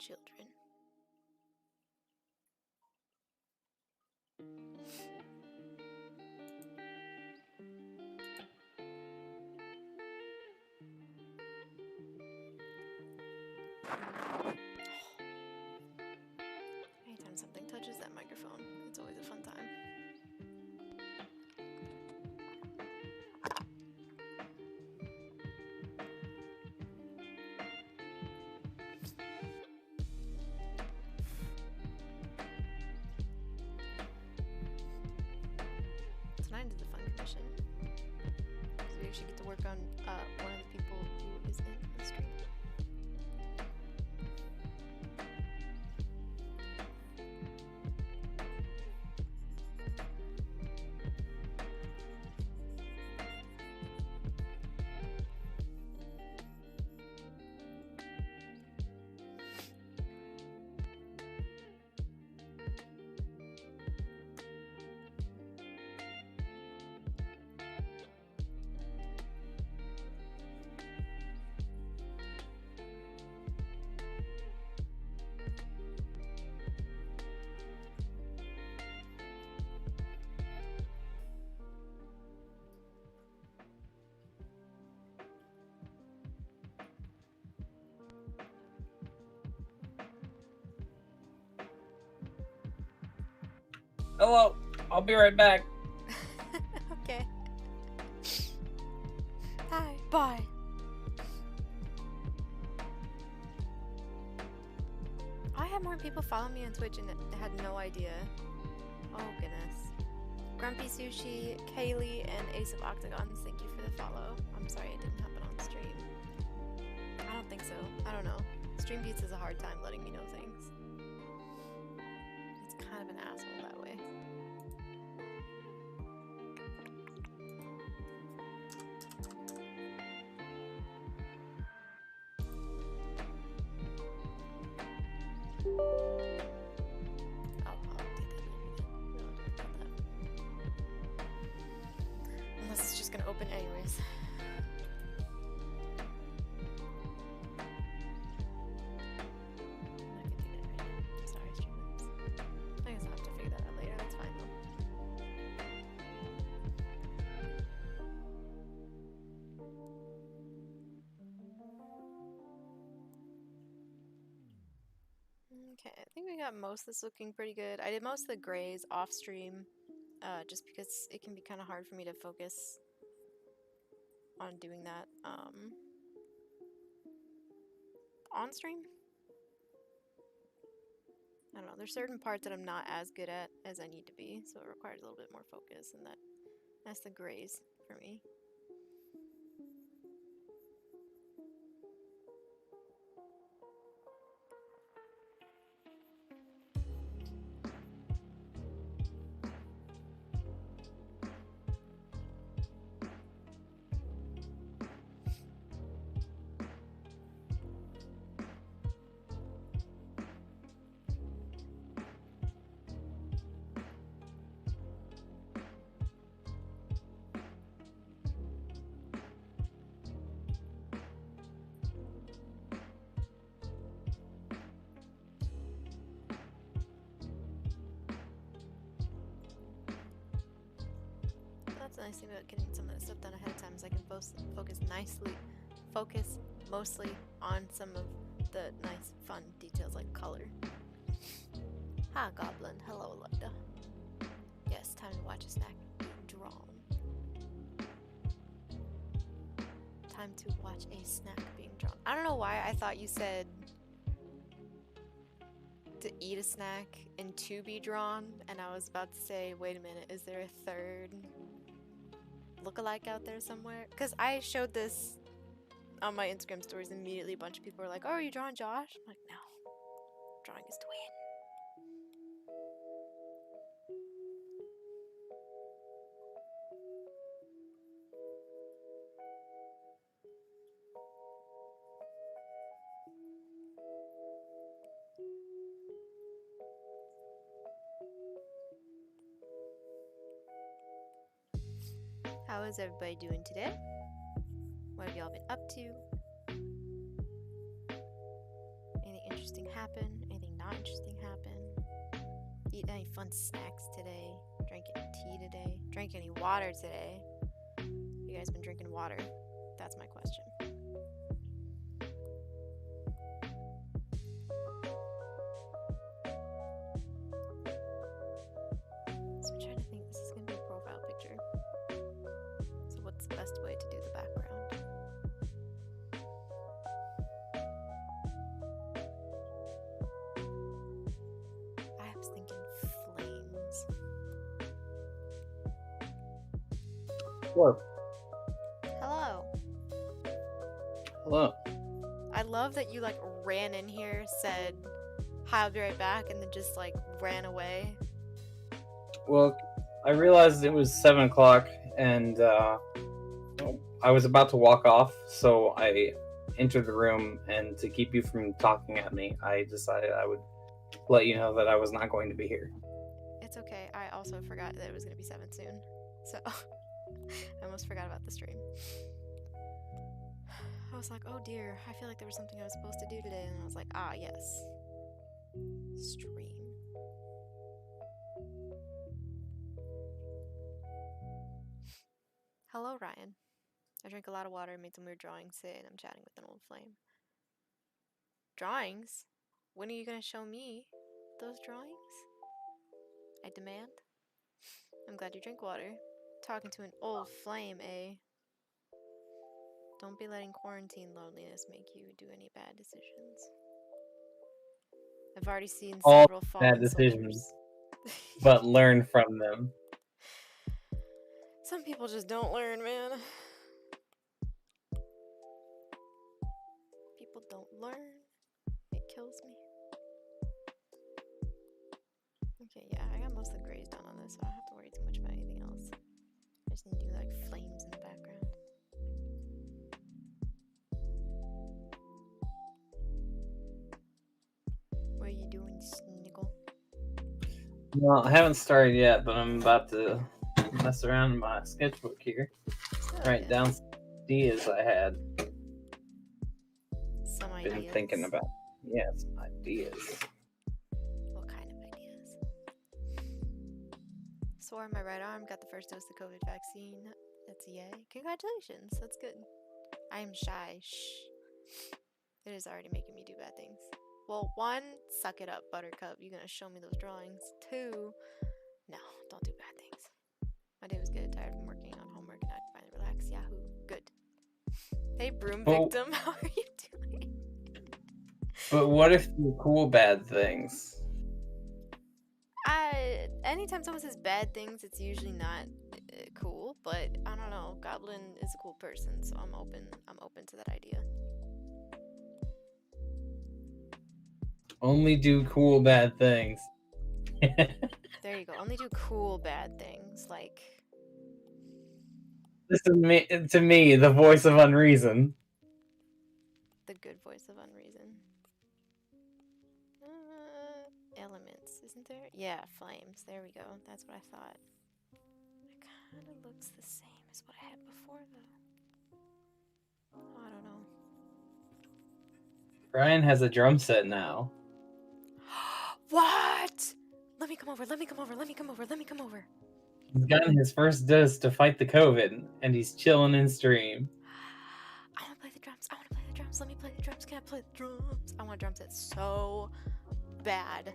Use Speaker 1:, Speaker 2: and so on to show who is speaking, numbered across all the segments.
Speaker 1: children. Anytime something touches that microphone, it's always a fun time. Tonight is the fun commission. So we actually get to work on one of the people who is in the stream.
Speaker 2: Hello, I'll be right back.
Speaker 1: Okay. Hi. Bye. I had more people follow me on Twitch and had no idea. Oh goodness. Grumpy Sushi, Kaylee, and Ace of Octagons, thank you for the follow. I'm sorry it didn't happen on stream. I don't think so. I don't know. Stream Beats is a hard time letting me know things. It's kind of an asshole that way. I'll update that later. We don't have to worry about that. Unless it's just gonna open anyways. I'm not gonna do that right now. Sorry, streamers. I guess I'll have to figure that out later. That's fine though. Okay, I think we got most of this looking pretty good. I did most of the grays off stream, just because it can be kind of hard for me to focus on doing that on stream. I don't know, there's certain parts that I'm not as good at as I need to be, so it requires a little bit more focus, and that's the grays for me. That's the nice thing about getting some of this stuff done ahead of time is I can focus mostly on some of the nice fun details like color. Hi Goblin, hello Loida. Yes, time to watch a snack being drawn. Time to watch a snack being drawn. I don't know why I thought you said to eat a snack and to be drawn, and I was about to say, wait a minute, is there a third lookalike out there somewhere? Because I showed this on my Instagram stories, immediately a bunch of people were like, oh, are you drawing Josh? I'm like, no, drawing is to win. How is everybody doing today? What have y'all been up to? Anything interesting happen? Anything not interesting happen? Eat any fun snacks today? Drank any tea today? Drank any water today? You guys been drinking water? That's my question. So I'm trying to think. This is gonna be a profile picture. So what's the best way to do the background? I was thinking flames.
Speaker 2: Hello.
Speaker 1: Hello.
Speaker 2: Hello.
Speaker 1: I love that you like ran in here, said hi, I'll be right back, and then just like ran away.
Speaker 2: Well, I realized it was 7 o'clock, and I was about to walk off, so I entered the room, and to keep you from talking at me, I decided I would let you know that I was not going to be here.
Speaker 1: It's okay. I also forgot that it was going to be 7 soon. So I almost forgot about the stream. I was like, oh dear, I feel like there was something I was supposed to do today. And I was like, ah, yes. Stream. Hello, Ryan. I drank a lot of water and made some weird drawings today, and I'm chatting with an old flame. Drawings? When are you going to show me those drawings? I demand. I'm glad you drink water. Talking to an old flame, eh? Don't be letting quarantine loneliness make you do any bad decisions. I've already seen
Speaker 2: All
Speaker 1: several fallen
Speaker 2: bad decisions,
Speaker 1: soldiers.
Speaker 2: but learn from them.
Speaker 1: Some people just don't learn, man. People don't learn. It kills me. Okay, yeah, I got most of the grays done on this, so I don't have to worry too much about anything else. I just need to do like flames in the background. What are you doing, Sniggle?
Speaker 2: Well, I haven't started yet, but I'm about to mess around in my sketchbook here. Write down some ideas I had.
Speaker 1: Some ideas.
Speaker 2: Been thinking about. Yeah, some ideas.
Speaker 1: What kind of ideas? Sore on my right arm, got the first dose of the COVID vaccine. That's a yay. Congratulations, that's good. I am shy. Shh. It is already making me do bad things. Well, 1, suck it up, Buttercup. You're gonna show me those drawings. 2, no, don't do bad things. My day was good, tired from working on homework, and I can finally relax. Yahoo. Good. Hey, broom victim, how are you doing?
Speaker 2: But what if they're cool bad things?
Speaker 1: Anytime someone says bad things, it's usually not cool, but I don't know. Goblin is a cool person, so I'm open to that idea.
Speaker 2: Only do cool bad things.
Speaker 1: There you go. Only do cool bad things, like
Speaker 2: This is to me, the voice of unreason.
Speaker 1: the good voice of unreason. Elements, isn't there? Yeah, flames. There we go. That's what I thought. It kind of looks the same as what I had before, though. Oh, I don't know.
Speaker 2: Brian has a drum set now.
Speaker 1: What? Let me come over. Let me come over. Let me come over. Let me come over.
Speaker 2: He's gotten his first dose to fight the COVID, and he's chilling in stream.
Speaker 1: I want to play the drums. I want to play the drums. Let me play the drums. Can I play the drums? I want a drum set so bad.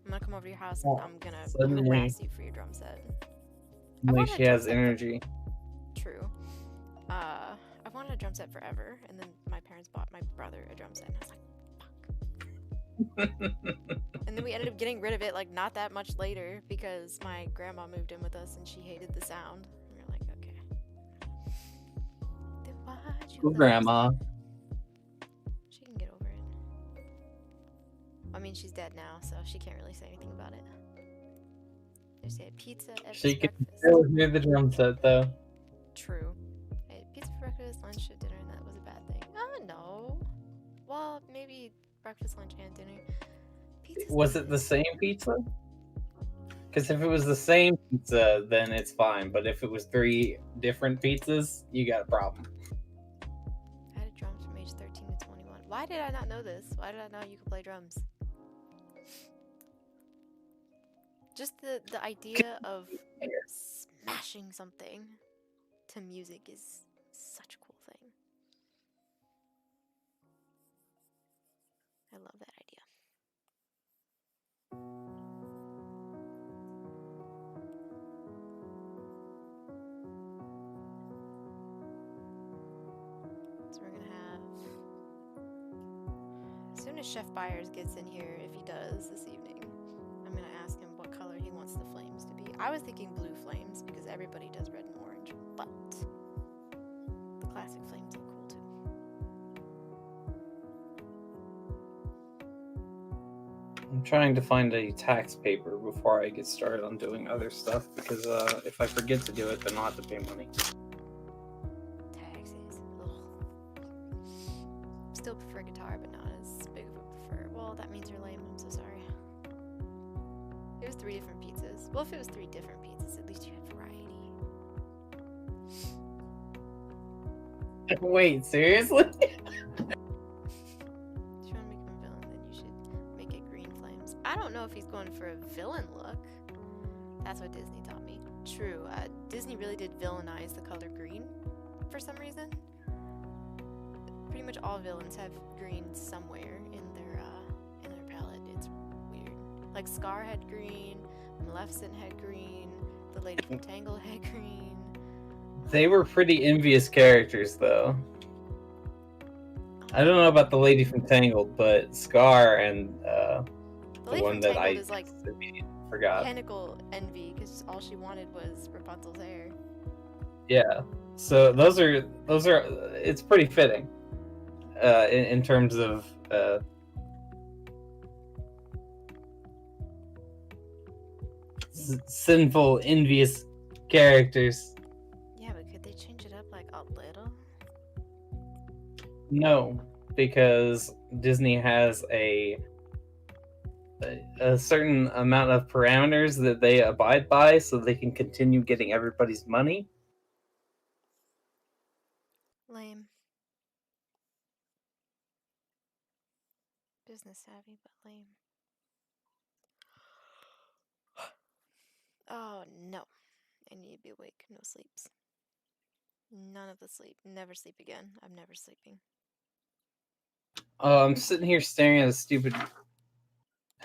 Speaker 1: I'm gonna come over to your house and I'm gonna harass you for your drum set.
Speaker 2: Like she has energy.
Speaker 1: True. I've wanted a drum set forever, and then my parents bought my brother a drum set, and I was like, fuck. And then we ended up getting rid of it like not that much later because my grandma moved in with us and she hated the sound. And we were like, okay. Then why'd you
Speaker 2: Grandma.
Speaker 1: She can get over it. I mean, she's dead now, so she can't really say anything about it. There's a pizza at
Speaker 2: She can
Speaker 1: breakfast.
Speaker 2: still hear the drum set though.
Speaker 1: True. I ate pizza for breakfast, lunch, and dinner, and that was a bad thing. No. Well, maybe breakfast, lunch, and dinner. Pizza's
Speaker 2: Was it the same pizza? Because if it was the same pizza, then it's fine. But if it was 3 different pizzas, you got a problem.
Speaker 1: I had drums from age 13 to 21. Why did I not know this? Why did I know you could play drums? Just the idea of smashing something to music is such a cool thing. I love that idea. So we're gonna have, as soon as Chef Byers gets in here, if he does this evening, I'm gonna ask him what color he wants the flames to be. I was thinking blue flames because everybody does red and orange, but the classic flames look cool too.
Speaker 2: I'm trying to find a tax paper before I get started on doing other stuff because if I forget to do it, then I'll have to pay money.
Speaker 1: Taxes. Ugh. Still prefer guitar, but not as big of a prefer. Well, that means you're lame. I'm so sorry. It was 3 different pizzas. Well, if it was 3 different pizzas, at least you had variety.
Speaker 2: Wait, seriously?
Speaker 1: If you want to make him a villain, then you should make it green flames. I don't know if he's going for a villain look. That's what Disney taught me. True. Disney really did villainize the color green for some reason. Pretty much all villains have green somewhere in their palette. It's weird. Like Scar had green, Maleficent had green, the lady from Tangle had green.
Speaker 2: They were pretty envious characters, though. I don't know about the lady from Tangled, but Scar and
Speaker 1: The
Speaker 2: the
Speaker 1: lady
Speaker 2: one
Speaker 1: from
Speaker 2: that
Speaker 1: Tangled
Speaker 2: I
Speaker 1: is like
Speaker 2: forgot.
Speaker 1: pinnacle envy because all she wanted was Rapunzel's hair.
Speaker 2: Yeah. So those are it's pretty fitting. In terms of sinful, envious characters.
Speaker 1: Yeah, but could they change it up like a little?
Speaker 2: No, because Disney has a certain amount of parameters that they abide by so they can continue getting everybody's money.
Speaker 1: Lame. Business savvy, but lame. Oh no. I need to be awake. No sleeps. None of the sleep. Never sleep again. I'm never sleeping.
Speaker 2: I'm sitting here staring at a stupid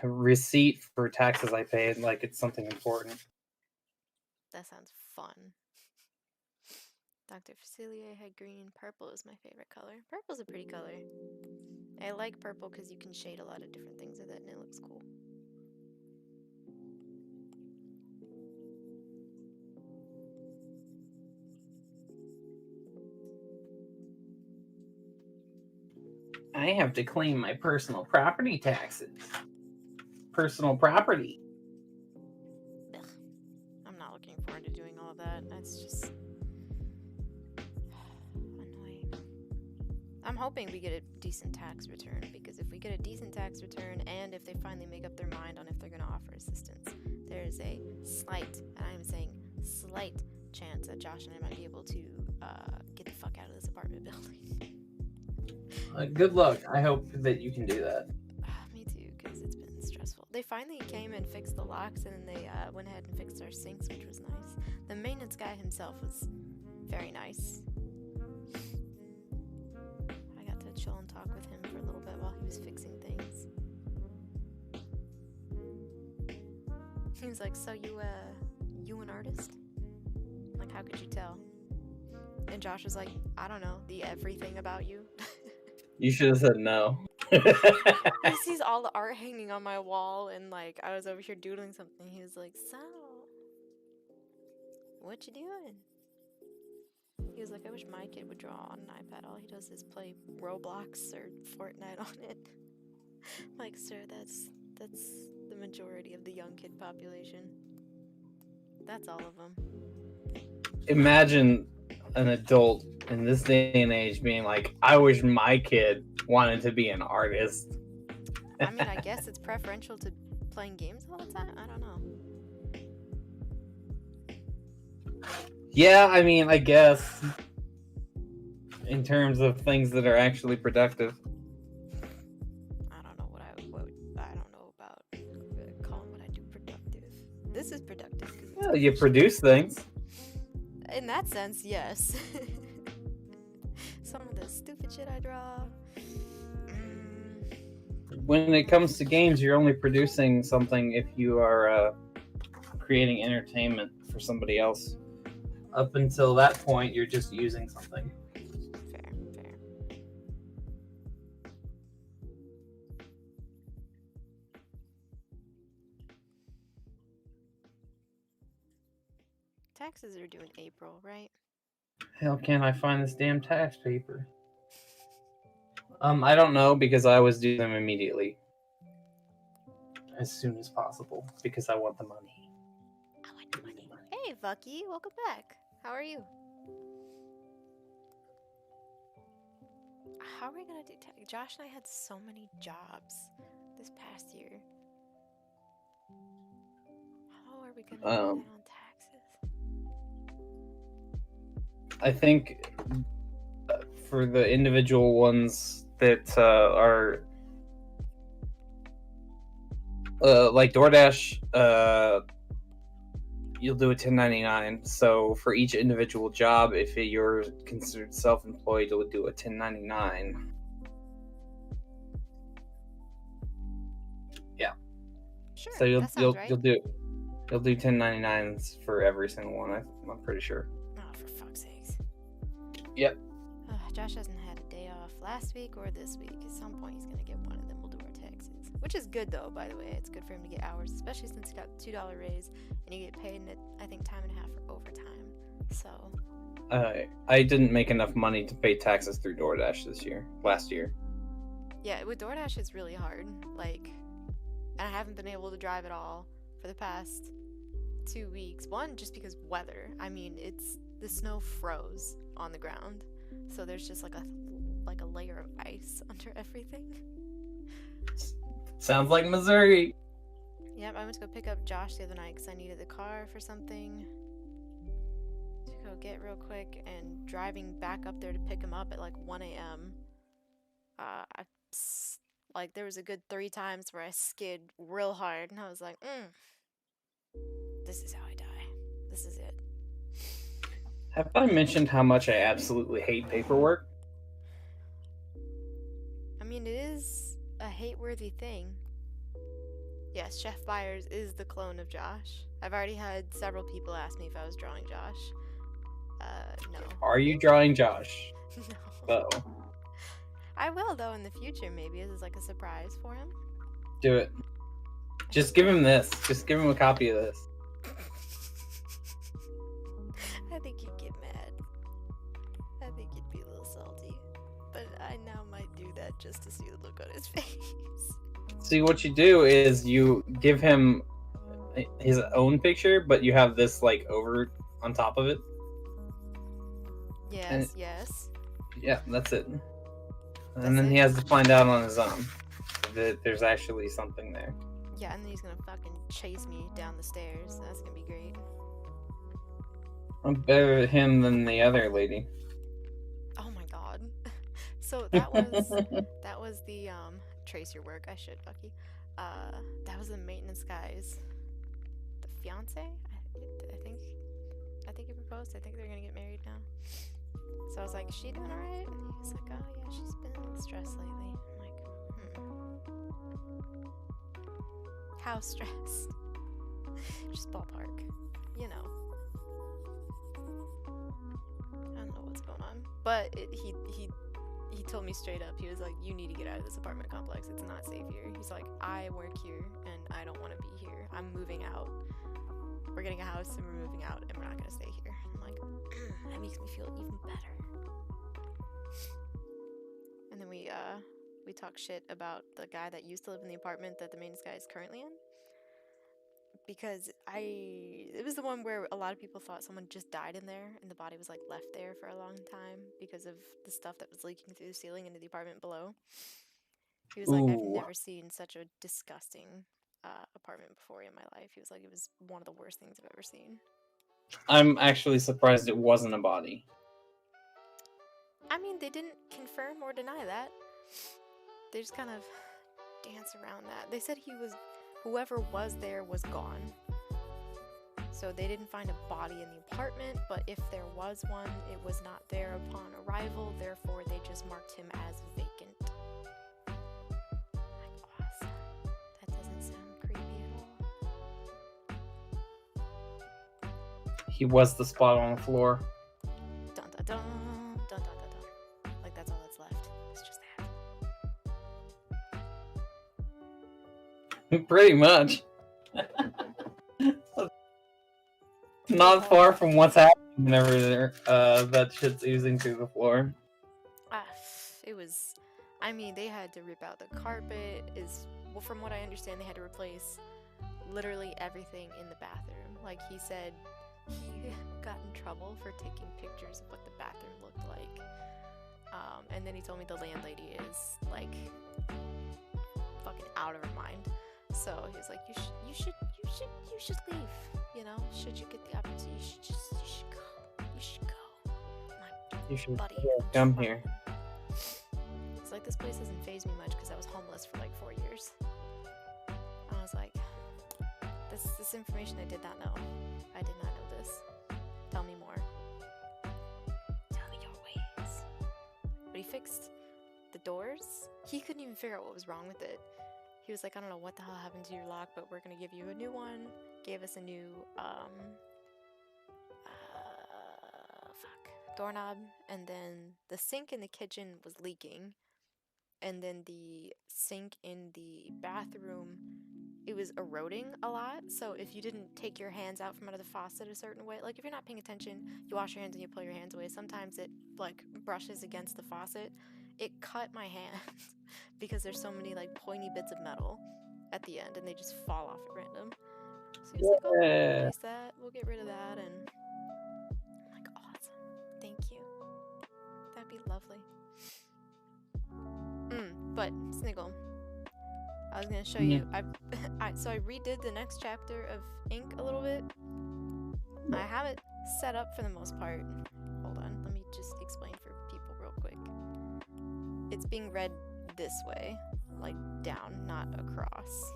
Speaker 2: receipt for taxes I paid like it's something important.
Speaker 1: That sounds fun. Dr. Facilier had green. Purple is my favorite color. Purple's a pretty color. I like purple because you can shade a lot of different things with it and it looks cool.
Speaker 2: I have to claim my personal property taxes. Personal property.
Speaker 1: Ugh. I'm not looking forward to doing all of that. That's just annoying. I'm hoping we get a decent tax return because if we get a decent tax return and if they finally make up their mind on if they're going to offer assistance, there is a slight, and I'm saying slight, chance that Josh and I might be able to get the fuck out of this apartment building.
Speaker 2: Good luck. I hope that you can do that.
Speaker 1: Me too, because it's been stressful. They finally came and fixed the locks, and then they went ahead and fixed our sinks, which was nice. The maintenance guy himself was very nice. I got to chill and talk with him for a little bit while he was fixing things. He was like, "So you an artist? Like, how could you tell?" And Josh was like, "I don't know, the everything about you."
Speaker 2: You should have said no.
Speaker 1: He sees all the art hanging on my wall, and like I was over here doodling something. He was like, "So, what you doing?" He was like, "I wish my kid would draw on an iPad. All he does is play Roblox or Fortnite on it." I'm like, sir, that's the majority of the young kid population. That's all of them.
Speaker 2: Imagine an adult in this day and age being like, I wish my kid wanted to be an artist.
Speaker 1: I mean, I guess it's preferential to playing games all the time. I don't know.
Speaker 2: Yeah, I mean, I guess in terms of things that are actually productive.
Speaker 1: This is productive. 'Cause it's
Speaker 2: Well, you produce things.
Speaker 1: in that sense, yes. Some of the stupid shit I draw.
Speaker 2: When it comes to games, you're only producing something if you are creating entertainment for somebody else. Up until that point, you're just using something.
Speaker 1: Fair, fair. Taxes are due in April, right?
Speaker 2: Hell, can't I find this damn tax paper? I don't know because I always do them immediately, as soon as possible, because I want the money.
Speaker 1: I want the money. Hey, Vucky, welcome back. How are you? How are we gonna do tax? Josh and I had so many jobs this past year. How are we gonna do that on taxes?
Speaker 2: I think for the individual ones that are like DoorDash, you'll do a 1099. So for each individual job, if you're considered self-employed, you'll do a 1099. Yeah.
Speaker 1: Sure.
Speaker 2: So you'll
Speaker 1: that sounds right.
Speaker 2: you'll do 1099s for every single one. I'm pretty sure.
Speaker 1: Oh, for fuck's sakes.
Speaker 2: Yep.
Speaker 1: Josh hasn't had a day off last week or this week. At some point, he's gonna get one, and then we'll do our taxes. Which is good, though. By the way, it's good for him to get hours, especially since he got $2 raise, and you get paid in it, I think, time and a half for overtime. So.
Speaker 2: I didn't make enough money to pay taxes through DoorDash last year.
Speaker 1: Yeah, with DoorDash, it's really hard. Like, and I haven't been able to drive at all for the past 2 weeks. One, just because weather. I mean, the snow froze on the ground, so there's just like a layer of ice under everything.
Speaker 2: Sounds like Missouri.
Speaker 1: Yep, I went to go pick up Josh the other night because I needed the car for something to go get real quick, and driving back up there to pick him up at like 1 a.m. Like there was a good 3 times where I skid real hard, and I was like, this is how I die. This is it.
Speaker 2: Have I mentioned how much I absolutely hate paperwork?
Speaker 1: I mean, it is a hate-worthy thing. Yes, Chef Byers is the clone of Josh. I've already had several people ask me if I was drawing Josh. No.
Speaker 2: Are you drawing Josh?
Speaker 1: No.
Speaker 2: Uh-oh.
Speaker 1: I will, though, in the future, maybe. This is like a surprise for him.
Speaker 2: Do it. Just give him this. Just give him a copy of this.
Speaker 1: I think he'd get mad. I think he'd be a little salty. But I now might do that just to see the look on his face.
Speaker 2: See, what you do is you give him his own picture, but you have this, like, over on top of it.
Speaker 1: Yes, yes.
Speaker 2: Yeah, that's it.
Speaker 1: That's
Speaker 2: And then
Speaker 1: it?
Speaker 2: he has to find out on his own that there's actually something there.
Speaker 1: Yeah, and then he's gonna fucking chase me down the stairs. That's gonna be great.
Speaker 2: I'm better at him than the other lady.
Speaker 1: Oh my god. So that was the trace your work. I should, Bucky. That was the maintenance guy's the fiance. I think he proposed. I think they're gonna get married now. So I was like, is she doing alright? And he was like, oh yeah, she's been a little stressed lately. I'm like, how stressed? Just ballpark, you know. I don't know what's going on, but he told me straight up. He was like, you need to get out of this apartment complex. It's not safe here. He's like, I work here and I don't want to be here. I'm moving out. We're getting a house and we're moving out and we're not gonna stay here. I'm like, that makes me feel even better. And then we talk shit about the guy that used to live in the apartment that the maintenance guy is currently in. Because it was the one where a lot of people thought someone just died in there and the body was like left there for a long time because of the stuff that was leaking through the ceiling into the apartment below. He was like, I've never seen such a disgusting apartment before in my life. He was like, it was one of the worst things I've ever seen.
Speaker 2: I'm actually surprised it wasn't a body.
Speaker 1: I mean, they didn't confirm or deny that. They just kind of dance around that. They said whoever was there was gone. So they didn't find a body in the apartment, but if there was one, it was not there upon arrival, therefore they just marked him as vacant. Like, awesome. That doesn't sound creepy at all.
Speaker 2: He was the spot on the floor.
Speaker 1: Dun dun dun, dun dun dun dun. Like, that's all that's left. It's just that.
Speaker 2: Pretty much. Not far from what's happening whenever that shit's oozing through the floor.
Speaker 1: It was, I mean, they had to rip out the carpet. Well, from what I understand, they had to replace literally everything in the bathroom. Like, he said he got in trouble for taking pictures of what the bathroom looked like. And then he told me the landlady is like fucking out of her mind. So he was like, you should leave. You know, should you get the opportunity, you should go. You should go.
Speaker 2: You should
Speaker 1: buddy,
Speaker 2: come here.
Speaker 1: It's like, this place doesn't faze me much because I was homeless for like 4 years. I was like, this information I did not know. I did not know this. Tell me more. Tell me your ways. But he fixed the doors. He couldn't even figure out what was wrong with it. He was like, I don't know what the hell happened to your lock, but we're gonna give you a new one. Gave us a new doorknob, and then the sink in the kitchen was leaking, and then the sink in the bathroom, it was eroding a lot. So if you didn't take your hands out from under the faucet a certain way, like if you're not paying attention, you wash your hands and you pull your hands away, sometimes it like brushes against the faucet. It cut my hands because there's so many like pointy bits of metal at the end and they just fall off at random. So he's like, oh, we'll replace that, we'll get rid of that, and I'm like, awesome, thank you, that'd be lovely. But Sniggle, I was gonna show you. So I redid the next chapter of Ink a little bit. I have it set up for the most part. Hold on, let me just explain for people real quick. It's being read this way, like down, not across.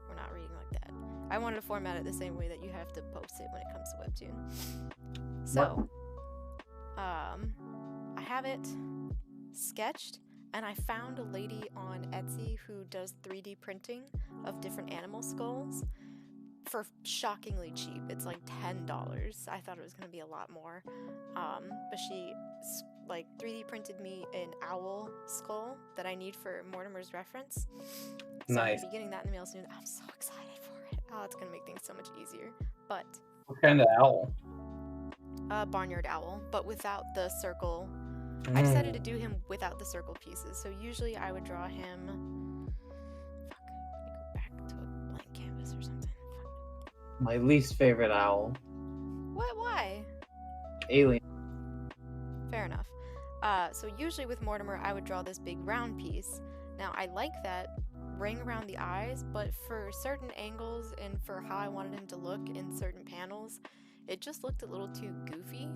Speaker 1: We're not reading like that. I wanted to format it the same way that you have to post it when it comes to Webtoon. So, I have it sketched. And I found a lady on Etsy who does 3D printing of different animal skulls for shockingly cheap. It's like $10. I thought it was going to be a lot more. But she like 3D printed me an owl skull that I need for Mortimer's reference. So
Speaker 2: Nice.
Speaker 1: I'm going to be getting that in the mail soon. I'm so excited for it. Oh, it's going to make things so much easier. But
Speaker 2: what kind of owl?
Speaker 1: Barnyard owl, but without the circle. I decided to do him without the circle pieces. So usually I would draw him. Fuck, let me go back to a blank canvas or something. Fuck.
Speaker 2: My least favorite owl.
Speaker 1: What? Why?
Speaker 2: Alien.
Speaker 1: Fair enough. So usually with Mortimer, I would draw this big round piece. Now I like that ring around the eyes, but for certain angles and for how I wanted him to look in certain panels, it just looked a little too goofy.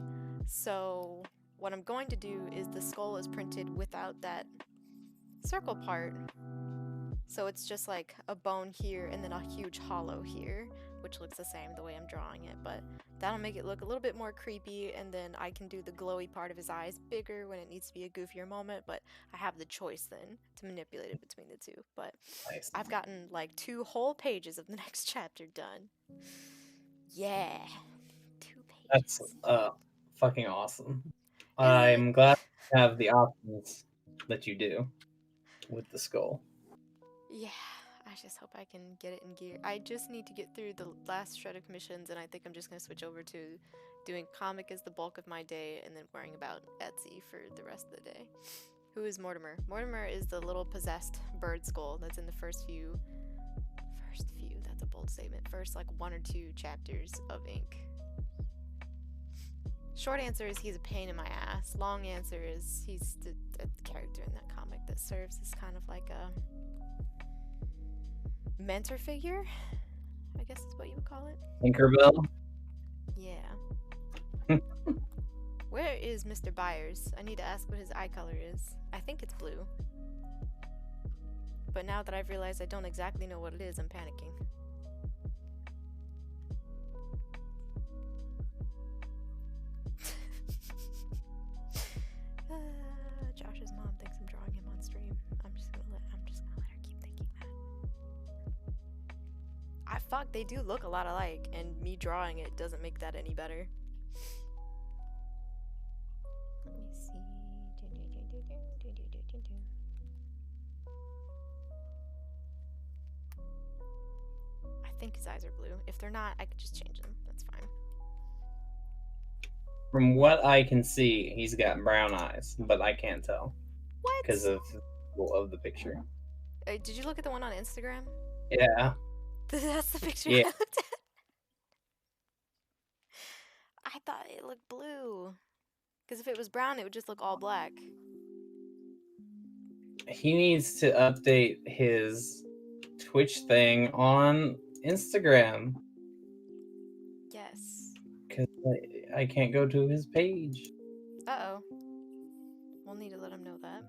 Speaker 1: So what I'm going to do is the skull is printed without that circle part. So it's just like a bone here and then a huge hollow here, which looks the same the way I'm drawing it, but that'll make it look a little bit more creepy, and then I can do the glowy part of his eyes bigger when it needs to be a goofier moment, but I have the choice then to manipulate it between the two. But
Speaker 2: Nice.
Speaker 1: I've gotten like 2 whole pages of the next chapter done. Yeah. 2 pages.
Speaker 2: That's fucking awesome. I'm glad you have the options that you do with the skull.
Speaker 1: Yeah, I just hope I can get it in gear. I just need to get through the last shred of commissions, and I think I'm just going to switch over to doing comic as the bulk of my day, and then worrying about Etsy for the rest of the day. Who is Mortimer? Mortimer is the little possessed bird skull that's in the first few, that's a bold statement, first like 1 or 2 chapters of Ink. Short answer is he's a pain in my ass. Long answer is he's the character in that comic that serves as kind of like a mentor figure, I guess is what you would call it.
Speaker 2: Tinkerbell?
Speaker 1: Yeah. Where is Mr. Byers? I need to ask what his eye color is. I think it's blue. But now that I've realized I don't exactly know what it is, I'm panicking. fuck, they do look a lot alike, and me drawing it doesn't make that any better. Let me see. I think his eyes are blue. If they're not, I could just change them. That's fine.
Speaker 2: From what I can see, he's got brown eyes, but I can't tell
Speaker 1: What?
Speaker 2: because of the picture.
Speaker 1: Did you look at the one on Instagram?
Speaker 2: Yeah.
Speaker 1: That's the picture
Speaker 2: Yeah.
Speaker 1: I looked at. I thought it looked blue. Because if it was brown, it would just look all black.
Speaker 2: He needs to update his Twitch thing on Instagram.
Speaker 1: Yes.
Speaker 2: Because I can't go to his page.
Speaker 1: Uh-oh. We'll need to let him know that.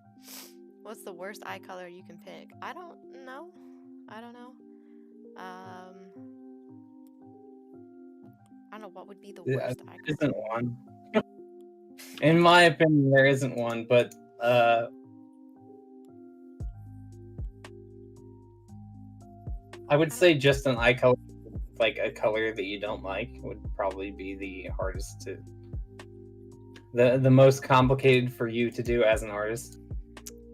Speaker 1: What's the worst eye color you can pick? I don't know. I don't know. I don't know what would be the worst eye color.
Speaker 2: There isn't one. In my opinion, there isn't one, but I would say just an eye color, like a color that you don't like, would probably be the hardest to, the most complicated for you to do as an artist.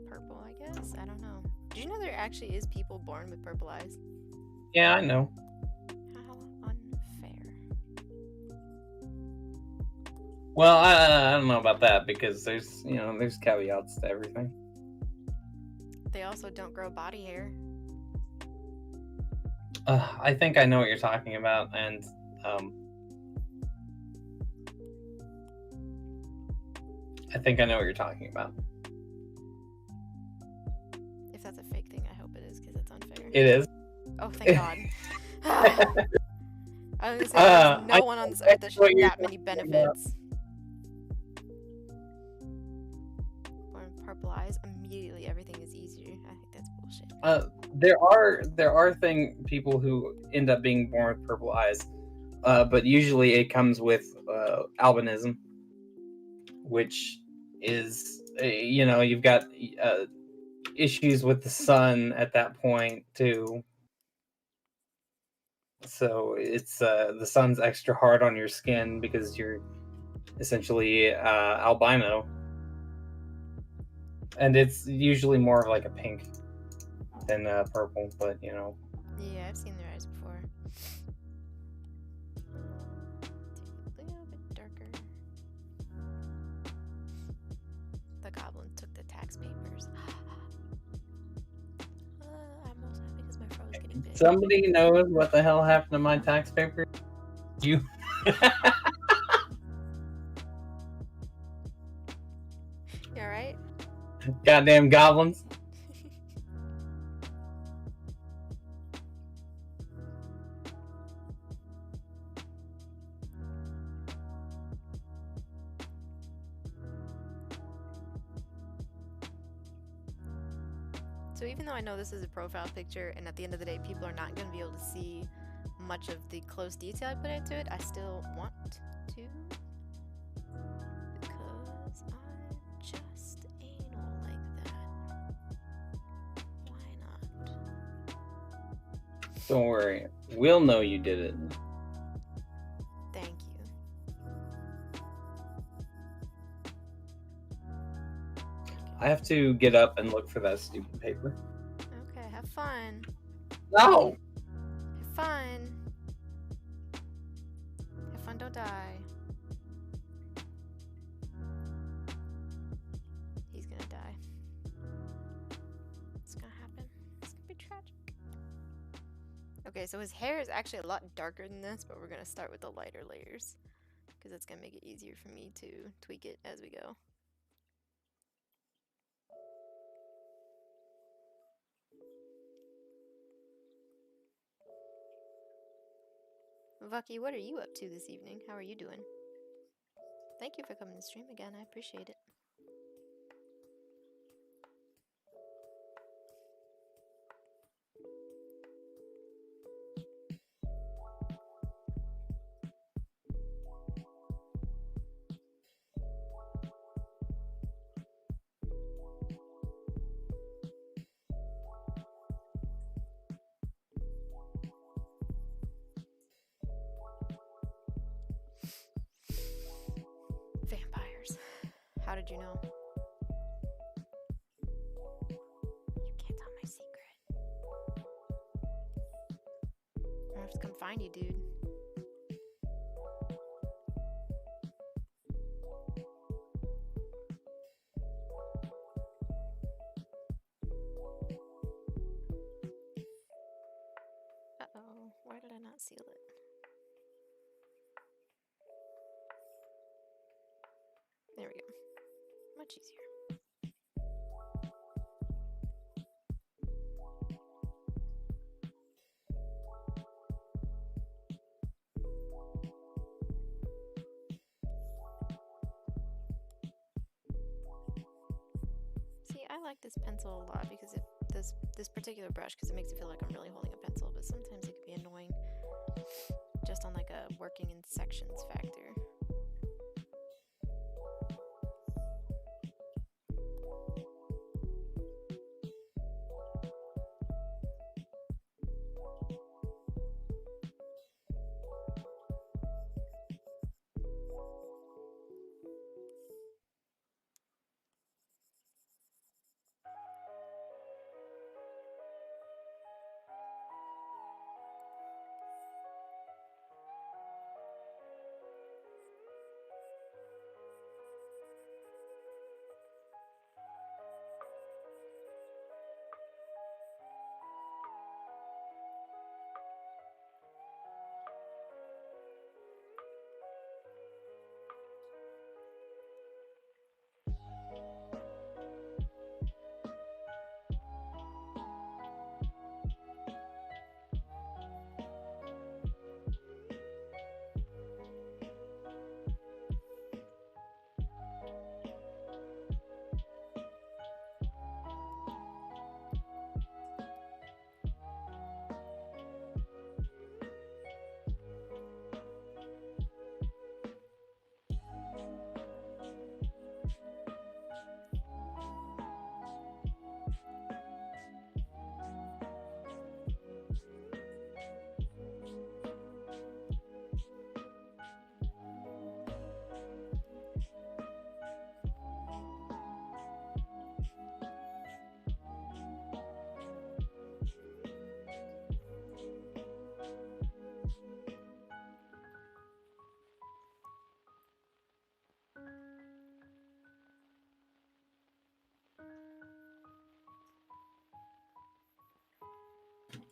Speaker 1: Purple, I guess? I don't know. Do you know there actually is people born with purple eyes?
Speaker 2: Yeah, I know.
Speaker 1: How unfair.
Speaker 2: Well, I don't know about that because there's caveats to everything.
Speaker 1: They also don't grow body hair.
Speaker 2: I think I know what you're talking about, and I think I know what you're talking about.
Speaker 1: If that's a fake thing, I hope it is, because it's unfair.
Speaker 2: It is.
Speaker 1: Oh, thank God. I was gonna say, there's no one on this earth that should have that many benefits. Born with purple eyes, immediately everything is easier. I think that's bullshit.
Speaker 2: There are people who end up being born with purple eyes, but usually it comes with albinism, which is you've got issues with the sun at that point too. So it's the sun's extra hard on your skin because you're essentially albino, and it's usually more of like a pink than purple, but
Speaker 1: Yeah, I've seen their eyes before. A little bit darker. The goblin took the tax papers. I'm also happy because my fro is getting big.
Speaker 2: Somebody knows what the hell happened to my tax papers? You.
Speaker 1: You alright?
Speaker 2: Goddamn goblins.
Speaker 1: So even though I know this is a profile picture, and at the end of the day people are not going to be able to see much of the close detail I put into it, I still want to, because I'm just anal like that. Why not?
Speaker 2: Don't worry, we'll know you did it.
Speaker 1: Thank you.
Speaker 2: I have to get up and look for that stupid paper.
Speaker 1: Okay, have fun.
Speaker 2: No!
Speaker 1: Have fun. Have fun, don't die. He's gonna die. It's gonna happen. It's gonna be tragic. Okay, so his hair is actually a lot darker than this, but we're gonna start with the lighter layers, because it's gonna make it easier for me to tweak it as we go. Vucky, what are you up to this evening? How are you doing? Thank you for coming to stream again. I appreciate it. How did you know? You can't tell my secret. I have to come find you, dude. Uh-oh. Why did I not seal it? There we go. Much easier. See, I like this pencil a lot because this particular brush, because it makes it feel like I'm really holding a pencil, but sometimes it can be annoying just on like a working in sections factor.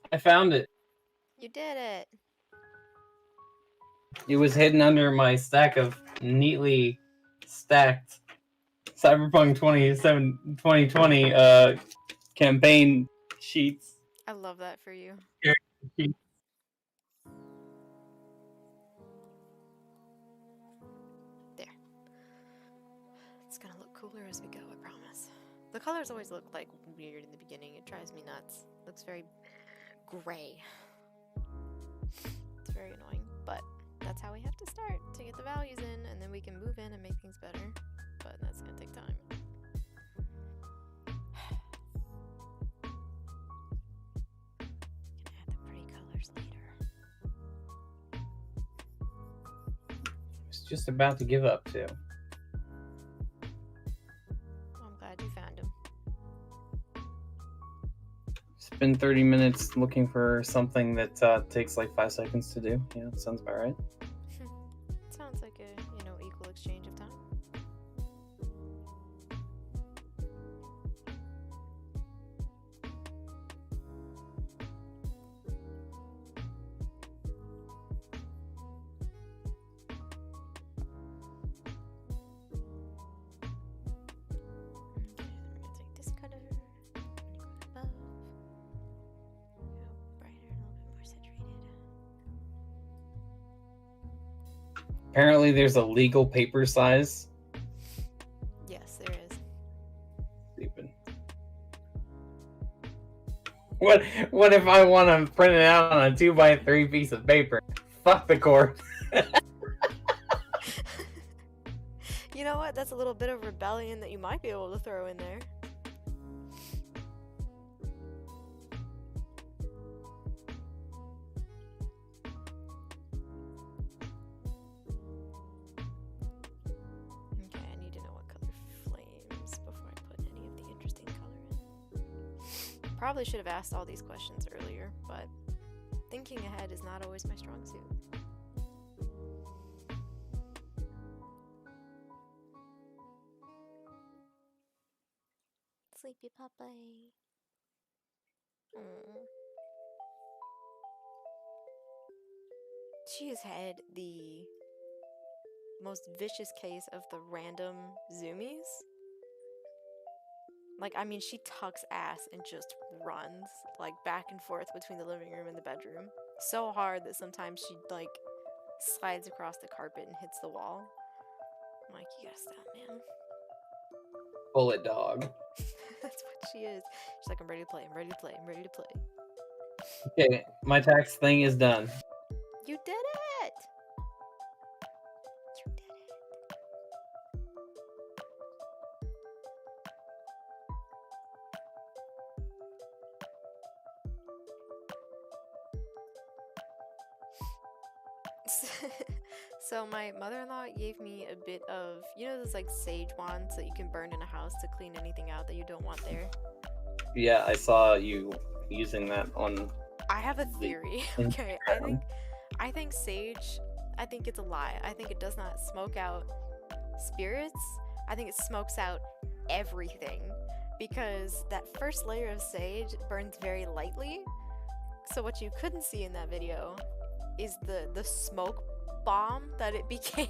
Speaker 2: I found it.
Speaker 1: You did it!
Speaker 2: It was hidden under my stack of neatly stacked Cyberpunk 2020 campaign sheets.
Speaker 1: I love that for you. There. It's gonna look cooler as we go, I promise. The colors always look like weird in the beginning. It drives me nuts. Looks very gray. It's very annoying, but that's how we have to start to get the values in, and then we can move in and make things better. But that's gonna take time. Can add the pretty colors later.
Speaker 2: I was just about to give up too.
Speaker 1: Well, I'm glad you found him.
Speaker 2: Spend 30 minutes looking for something that takes like 5 seconds to do. Yeah, that sounds about right.
Speaker 1: Sounds like a, equal exchange of time. Okay, then we're gonna take this color, and go above. Go brighter, a little bit more saturated.
Speaker 2: Apparently, there's a legal paper size.
Speaker 1: Yes, there is.
Speaker 2: Stupid. What if I want to print it out on a 2x3 piece of paper? Fuck the cord.
Speaker 1: You know what? That's a little bit of rebellion that you might be able to throw in there. Okay, I need to know what color Probably should have asked all these questions earlier, but thinking ahead is not always my strong suit. Sleepy puppy. Aww. She has had the most vicious case of the random zoomies. Like, I mean, she tucks ass and just runs, like, back and forth between the living room and the bedroom. So hard that sometimes she, like, slides across the carpet and hits the wall. I'm like, you gotta stop, man.
Speaker 2: Bullet dog.
Speaker 1: That's what she is. She's like, I'm ready to play, I'm ready to play, I'm ready to play.
Speaker 2: Okay, my tax thing is done.
Speaker 1: You did it! You did it. So my mother-in-law gave me a bit of, you know, those like sage wands that you can burn in a house to clean anything out that you don't want there.
Speaker 2: Yeah, I saw you using that on.
Speaker 1: I have a theory. Okay, I think sage, I think it's a lie. I think it does not smoke out spirits. I think it smokes out everything, because that first layer of sage burns very lightly. So what you couldn't see in that video is the smoke bomb that it became.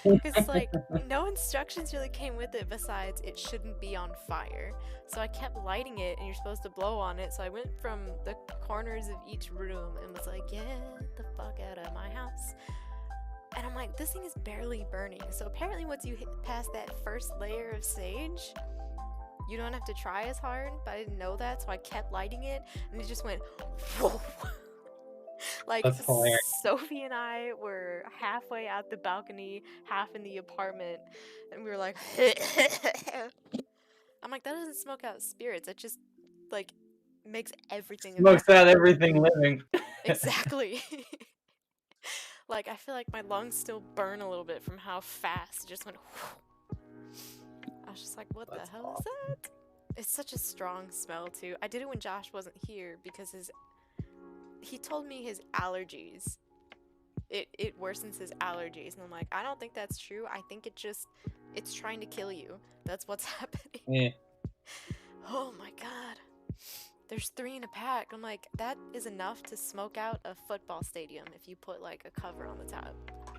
Speaker 1: Because like no instructions really came with it besides it shouldn't be on fire. So I kept lighting it and you're supposed to blow on it. So I went from the corners of each room and was like, get the fuck out of my house. And I'm like, this thing is barely burning. So apparently once you hit past that first layer of sage, you don't have to try as hard, but I didn't know that, so I kept lighting it and it just went whoa. Like,
Speaker 2: That's hilarious.
Speaker 1: Sophie and I were halfway out the balcony, half in the apartment, and we were like, I'm like, that doesn't smoke out spirits. It just, like, makes everything
Speaker 2: Smokes out
Speaker 1: evaporate.
Speaker 2: everything living.
Speaker 1: Exactly. Like, I feel like my lungs still burn a little bit from how fast it just went. I was just like, what
Speaker 2: That's
Speaker 1: the hell is that? It's such a strong smell, too. I did it when Josh wasn't here because he told me his allergies. It worsens his allergies, and I'm like, I don't think that's true. I think it's trying to kill you. That's what's happening.
Speaker 2: Yeah.
Speaker 1: Oh my god. There's 3 in a pack. I'm like, that is enough to smoke out a football stadium if you put like a cover on the top.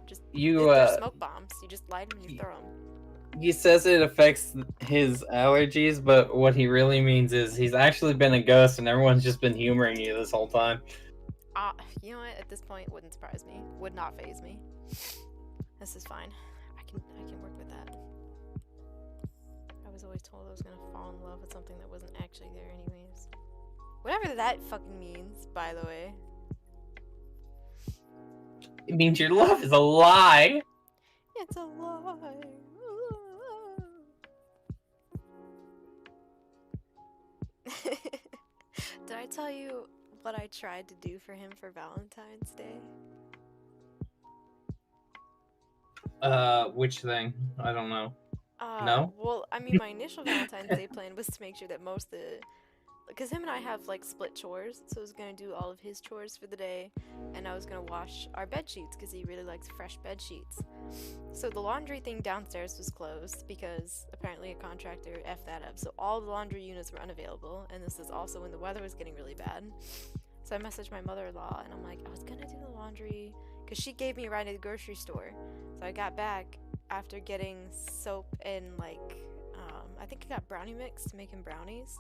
Speaker 1: Just they're smoke bombs. You just light them and you throw them.
Speaker 2: He says it affects his allergies, but what he really means is he's actually been a ghost and everyone's just been humoring you this whole time.
Speaker 1: You know what? At this point, wouldn't surprise me. Would not faze me. This is fine. I can work with that. I was always told I was gonna fall in love with something that wasn't actually there anyways. Whatever that fucking means, by the way.
Speaker 2: It means your love is a lie.
Speaker 1: It's a lie. Did I tell you what I tried to do for him for Valentine's Day?
Speaker 2: Which thing? I don't know. No?
Speaker 1: Well, I mean, my initial Valentine's Day plan was to make sure that most of the... Because him and I have, like, split chores, so I was going to do all of his chores for the day, and I was going to wash our bed sheets, because he really likes fresh bed sheets. So the laundry thing downstairs was closed, because apparently a contractor effed that up, so all the laundry units were unavailable, and this is also when the weather was getting really bad. So I messaged my mother-in-law, and I'm like, I was going to do the laundry, because she gave me a ride to the grocery store. So I got back after getting soap and, like, I think I got brownie mix to make him brownies.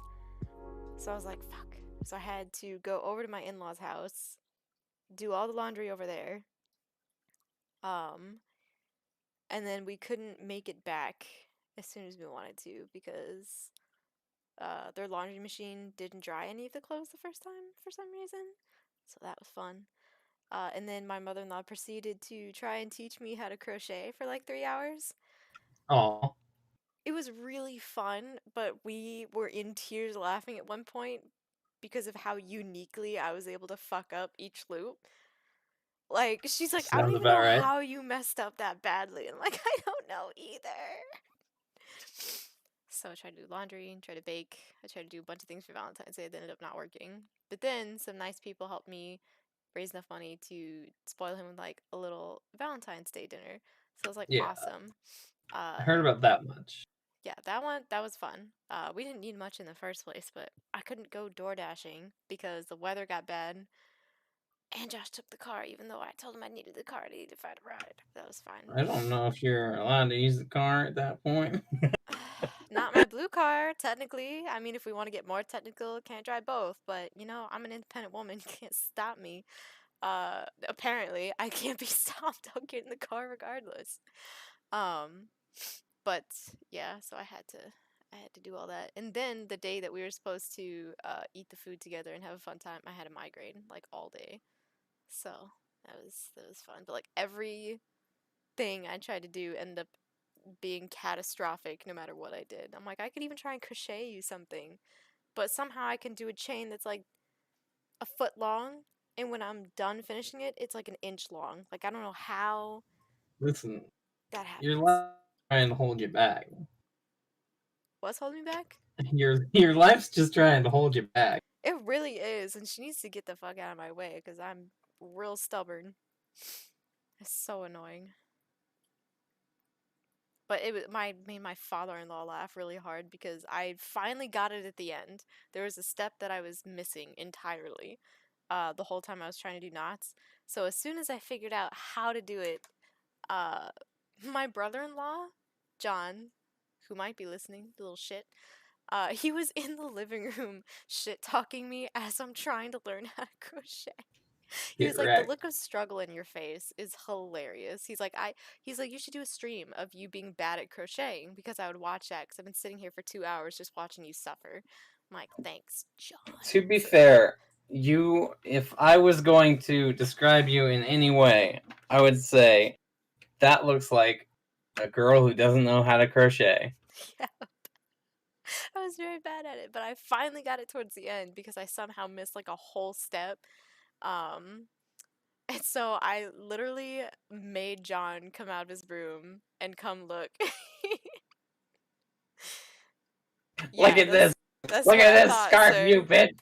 Speaker 1: So I was like, fuck. So I had to go over to my in-laws' house, do all the laundry over there. And then we couldn't make it back as soon as we wanted to because their laundry machine didn't dry any of the clothes the first time for some reason. So that was fun. And then my mother-in-law proceeded to try and teach me how to crochet for like 3 hours.
Speaker 2: Oh.
Speaker 1: It was really fun, but we were in tears laughing at one point because of how uniquely I was able to fuck up each loop. Like, she's like, I don't
Speaker 2: Sounds
Speaker 1: even know
Speaker 2: about right.
Speaker 1: how you messed up that badly. And like, I don't know either. So I tried to do laundry, tried to bake. I tried to do a bunch of things for Valentine's Day that ended up not working. But then some nice people helped me raise enough money to spoil him with like a little Valentine's Day dinner. So it was like
Speaker 2: Yeah,
Speaker 1: awesome.
Speaker 2: I heard about that much.
Speaker 1: Yeah, that was fun. We didn't need much in the first place, but I couldn't go door dashing because the weather got bad. And Josh took the car, even though I told him I needed the car to find a ride. That was fine.
Speaker 2: I don't know if you're allowed to use the car at that point.
Speaker 1: Not my blue car, technically. I mean, if we want to get more technical, can't drive both. But you know, I'm an independent woman. You can't stop me. Apparently, I can't be stopped. I'll get in the car regardless. Um, but yeah, so I had to do all that. And then the day that we were supposed to eat the food together and have a fun time, I had a migraine like all day. So that was fun. But like every thing I tried to do ended up being catastrophic no matter what I did. I'm like, I could even try and crochet you something, but somehow I can do a chain that's like a foot long, and when I'm done finishing it, it's like an inch long. Like I don't know how
Speaker 2: Listen,
Speaker 1: that
Speaker 2: your
Speaker 1: happens.
Speaker 2: life trying to hold you back.
Speaker 1: What's holding me back?
Speaker 2: Your life's just trying to hold you back.
Speaker 1: It really is, and she needs to get the fuck out of my way because I'm real stubborn. It's so annoying. But made my father-in-law laugh really hard because I finally got it at the end. There was a step that I was missing entirely, the whole time I was trying to do knots. So as soon as I figured out how to do it, uh, my brother-in-law, John, who might be listening, the little shit, he was in the living room shit talking me as I'm trying to learn how to crochet. He
Speaker 2: Get
Speaker 1: was like, the
Speaker 2: wrecked.
Speaker 1: look of struggle in your face is hilarious. He's like, you should do a stream of you being bad at crocheting because I would watch that because I've been sitting here for 2 hours just watching you suffer. I'm like, thanks, John.
Speaker 2: To be
Speaker 1: So,
Speaker 2: fair, if I was going to describe you in any way, I would say that looks like a girl who doesn't know how to crochet.
Speaker 1: yeah, I was very bad at it, but I finally got it towards the end because I somehow missed like a whole step. Um, and so I literally made John come out of his room and come look.
Speaker 2: Look
Speaker 1: Yeah,
Speaker 2: at this.
Speaker 1: that's
Speaker 2: Look
Speaker 1: what
Speaker 2: at
Speaker 1: I
Speaker 2: this
Speaker 1: thought,
Speaker 2: scarf, you
Speaker 1: sir.
Speaker 2: bitch.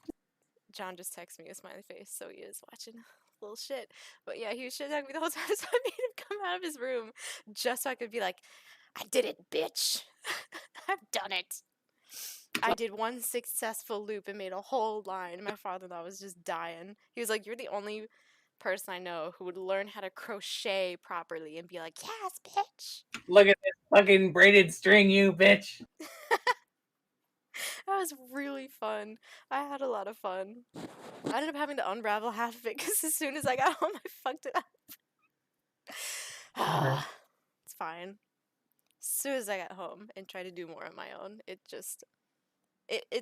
Speaker 1: John just texted me a smiley face, so he is watching little shit. But yeah, he was shit talking me the whole time, so I made him come out of his room just so I could be like, I did it, bitch. I've done it. I did one successful loop and made a whole line. My father-in-law was just dying. He was like, "You're the only person I know who would learn how to crochet properly and be like, yes, bitch."
Speaker 2: Look at this fucking braided string, you bitch.
Speaker 1: That was really fun. I had a lot of fun. I ended up having to unravel half of it because as soon as I got home, I fucked it up. It's fine. As soon as I got home and tried to do more on my own, it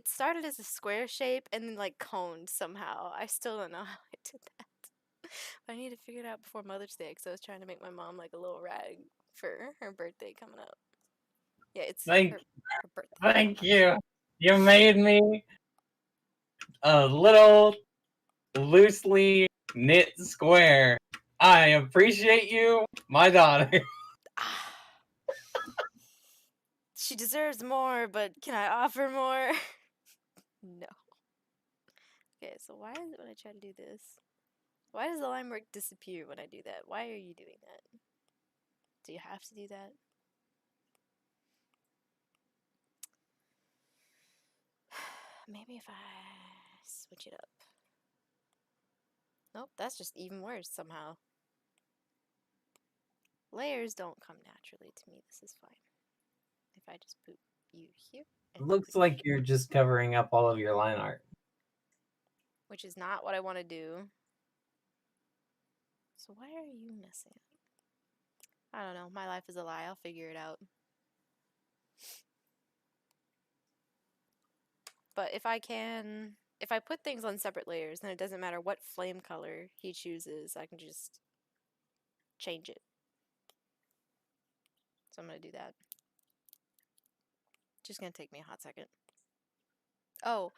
Speaker 1: started as a square shape and then like coned somehow. I still don't know how I did that. But I need to figure it out before Mother's Day because I was trying to make my mom like a little rag for her birthday coming up. Yeah, it's
Speaker 2: Thank,
Speaker 1: her birthday.
Speaker 2: thank you. You made me a little loosely knit square. I appreciate you, my daughter.
Speaker 1: Ah, she deserves more, but can I offer more? No. Okay, so why is it when I try to do this? Why does the line work disappear when I do that? Why are you doing that? Do you have to do that? Maybe if I switch it up. Nope, that's just even worse somehow. Layers don't come naturally to me. This is fine. If I just put you here and
Speaker 2: Looks
Speaker 1: put you
Speaker 2: like
Speaker 1: here,
Speaker 2: you're just covering up all of your line art.
Speaker 1: which is not what I want to do. So why are you messing up? I don't know. My life is a lie. I'll figure it out. But if I put things on separate layers, then it doesn't matter what flame color he chooses. I can just change it. So I'm going to do that. Just going to take me a hot second. Oh,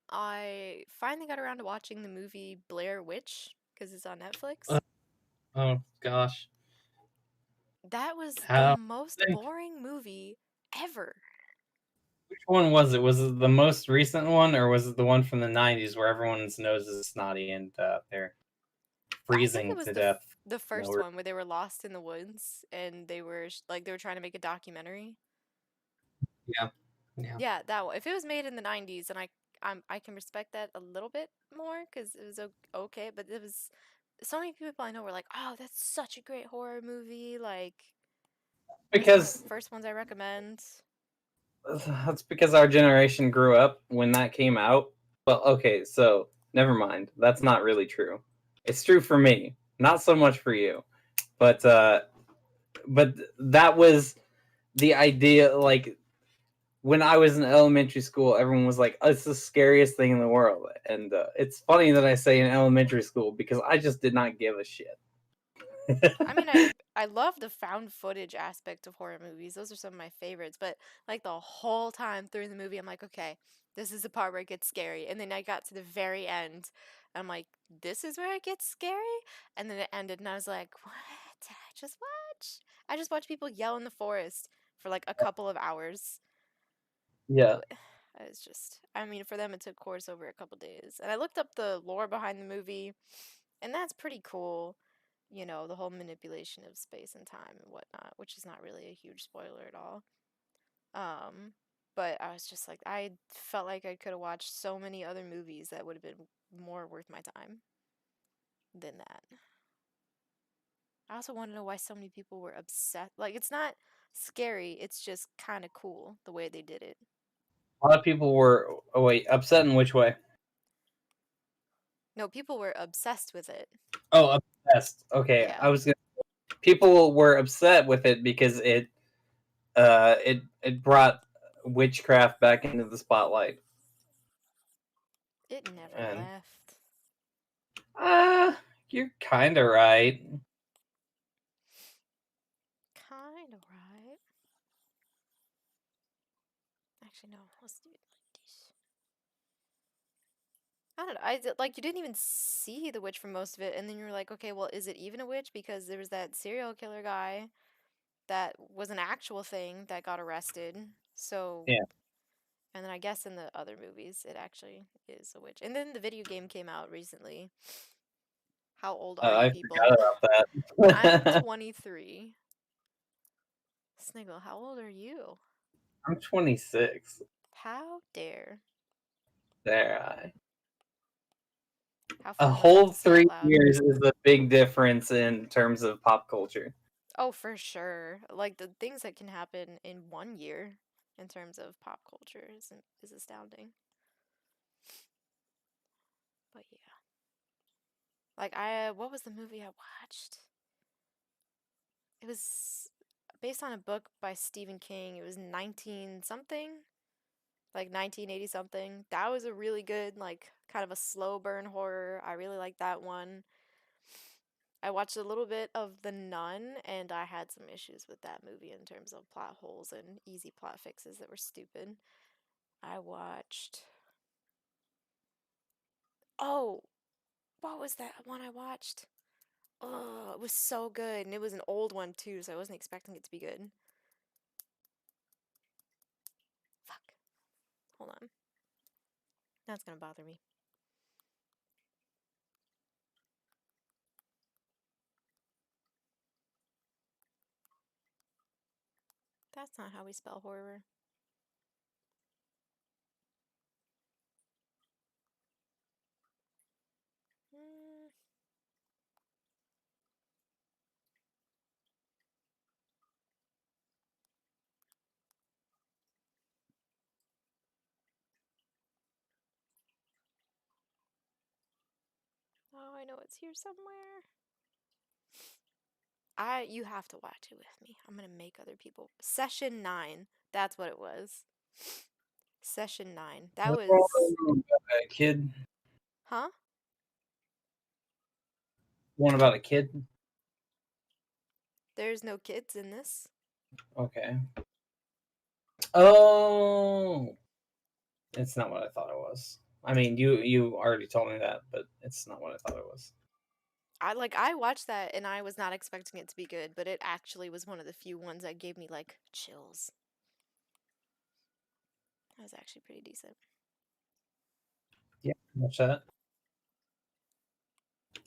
Speaker 1: I finally got around to watching the movie Blair Witch because it's on Netflix.
Speaker 2: Oh gosh.
Speaker 1: That was the
Speaker 2: How
Speaker 1: most boring movie ever.
Speaker 2: Which one was it? Was it the most recent one, or was it the one from the '90s where everyone's nose is snotty and they're
Speaker 1: I think it
Speaker 2: freezing
Speaker 1: was
Speaker 2: to death?
Speaker 1: the first
Speaker 2: No,
Speaker 1: one where they were lost in the woods and they were like they were trying to make a documentary.
Speaker 2: yeah, yeah.
Speaker 1: Yeah, that one. If it was made in the 90s, and I can respect that a little bit more because it was okay, but it was so many people I know were like, "Oh, that's such a great horror movie. Like, that's one of the
Speaker 2: Because
Speaker 1: first ones I recommend."
Speaker 2: that's because our generation grew up when that came out. Well, okay, so never mind. That's not really true. It's true for me, not so much for you. But that was the idea. Like when I was in elementary school, everyone was like, oh, "It's the scariest thing in the world," and it's funny that I say in elementary school because I just did not give a shit.
Speaker 1: I mean, I love the found footage aspect of horror movies. Those are some of my favorites. But like the whole time through the movie, I'm like, okay, this is the part where it gets scary. And then I got to the very end. I'm like, this is where it gets scary. And then it ended, and I was like, what did I just watch? I just watched people yell in the forest for like a couple of hours.
Speaker 2: Yeah,
Speaker 1: It, it was just, I mean, for them, it took course over a couple days. And I looked up the lore behind the movie, and that's pretty cool. You know, the whole manipulation of space and time and whatnot, which is not really a huge spoiler at all. Um, but I was just like, I felt like I could have watched so many other movies that would have been more worth my time than that. I also want to know why so many people were upset. Like, it's not scary, it's just kind of cool the way they did it.
Speaker 2: a lot of people were. Oh wait, upset in which way?
Speaker 1: No, people were obsessed with it.
Speaker 2: Oh, obsessed. Okay,
Speaker 1: Yeah,
Speaker 2: I was gonna. People were upset with it because it brought witchcraft back into the spotlight.
Speaker 1: it never
Speaker 2: And
Speaker 1: left.
Speaker 2: you're kind of right.
Speaker 1: Kind of right. Actually, no, let's do it like this. I don't know. Like you didn't even see the witch for most of it, and then you were like, okay, well, is it even a witch? Because there was that serial killer guy that was an actual thing that got arrested. So,
Speaker 2: Yeah,
Speaker 1: and then I guess in the other movies, it actually is a witch. And then the video game came out recently. How old are you
Speaker 2: I
Speaker 1: people?
Speaker 2: forgot about
Speaker 1: I'm
Speaker 2: that.
Speaker 1: 23. Sniggle, how old are you?
Speaker 2: I'm 26.
Speaker 1: How dare?
Speaker 2: There, I.
Speaker 1: How
Speaker 2: A
Speaker 1: fun am I about
Speaker 2: whole
Speaker 1: to say out
Speaker 2: three
Speaker 1: loud?
Speaker 2: years is a big difference in terms of pop culture.
Speaker 1: Oh, for sure. Like the things that can happen in 1 year in terms of pop culture is astounding. But yeah. Like what was the movie I watched? It was based on a book by Stephen King. It was 19 something, like 1980 something. That was a really good like kind of a slow burn horror. I really liked that one. I watched a little bit of The Nun, and I had some issues with that movie in terms of plot holes and easy plot fixes that were stupid. I watched. Oh, what was that one I watched? Oh, it was so good, and it was an old one too, so I wasn't expecting it to be good. Fuck. Hold on. That's gonna bother me. That's not how we spell horror. Mm, oh, I know it's here somewhere. You have to watch it with me. I'm gonna make other people. Session 9. That's what it was. Session 9. That was.
Speaker 2: A kid.
Speaker 1: Huh?
Speaker 2: One about a kid.
Speaker 1: There's no kids in this.
Speaker 2: Okay. Oh, it's not what I thought it was. I mean, you already told me that, but it's not what I thought it was.
Speaker 1: I watched that and I was not expecting it to be good, but it actually was one of the few ones that gave me like chills. That was actually pretty decent.
Speaker 2: Yeah, watch that.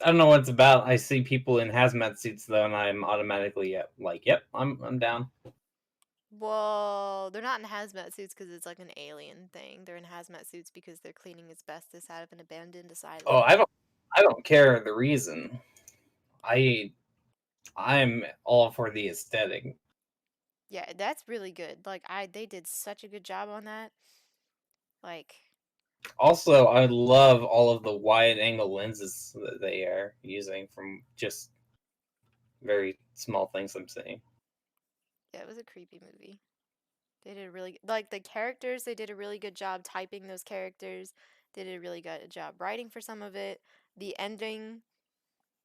Speaker 2: I don't know what it's about. I see people in hazmat suits though, and I'm automatically like, yep, I'm down.
Speaker 1: Well, they're not in hazmat suits because it's like an alien thing. They're in hazmat suits because they're cleaning asbestos out of an abandoned
Speaker 2: Oh,
Speaker 1: asylum.
Speaker 2: I don't care the reason. I'm all for the aesthetic.
Speaker 1: Yeah, that's really good. Like they did such a good job on that. Like,
Speaker 2: Also, I love all of the wide angle lenses that they are using from just very small things I'm seeing.
Speaker 1: yeah, it was a creepy movie. They did a really like the characters, they did a really good job typing those characters. They did a really good job writing for some of it. The ending,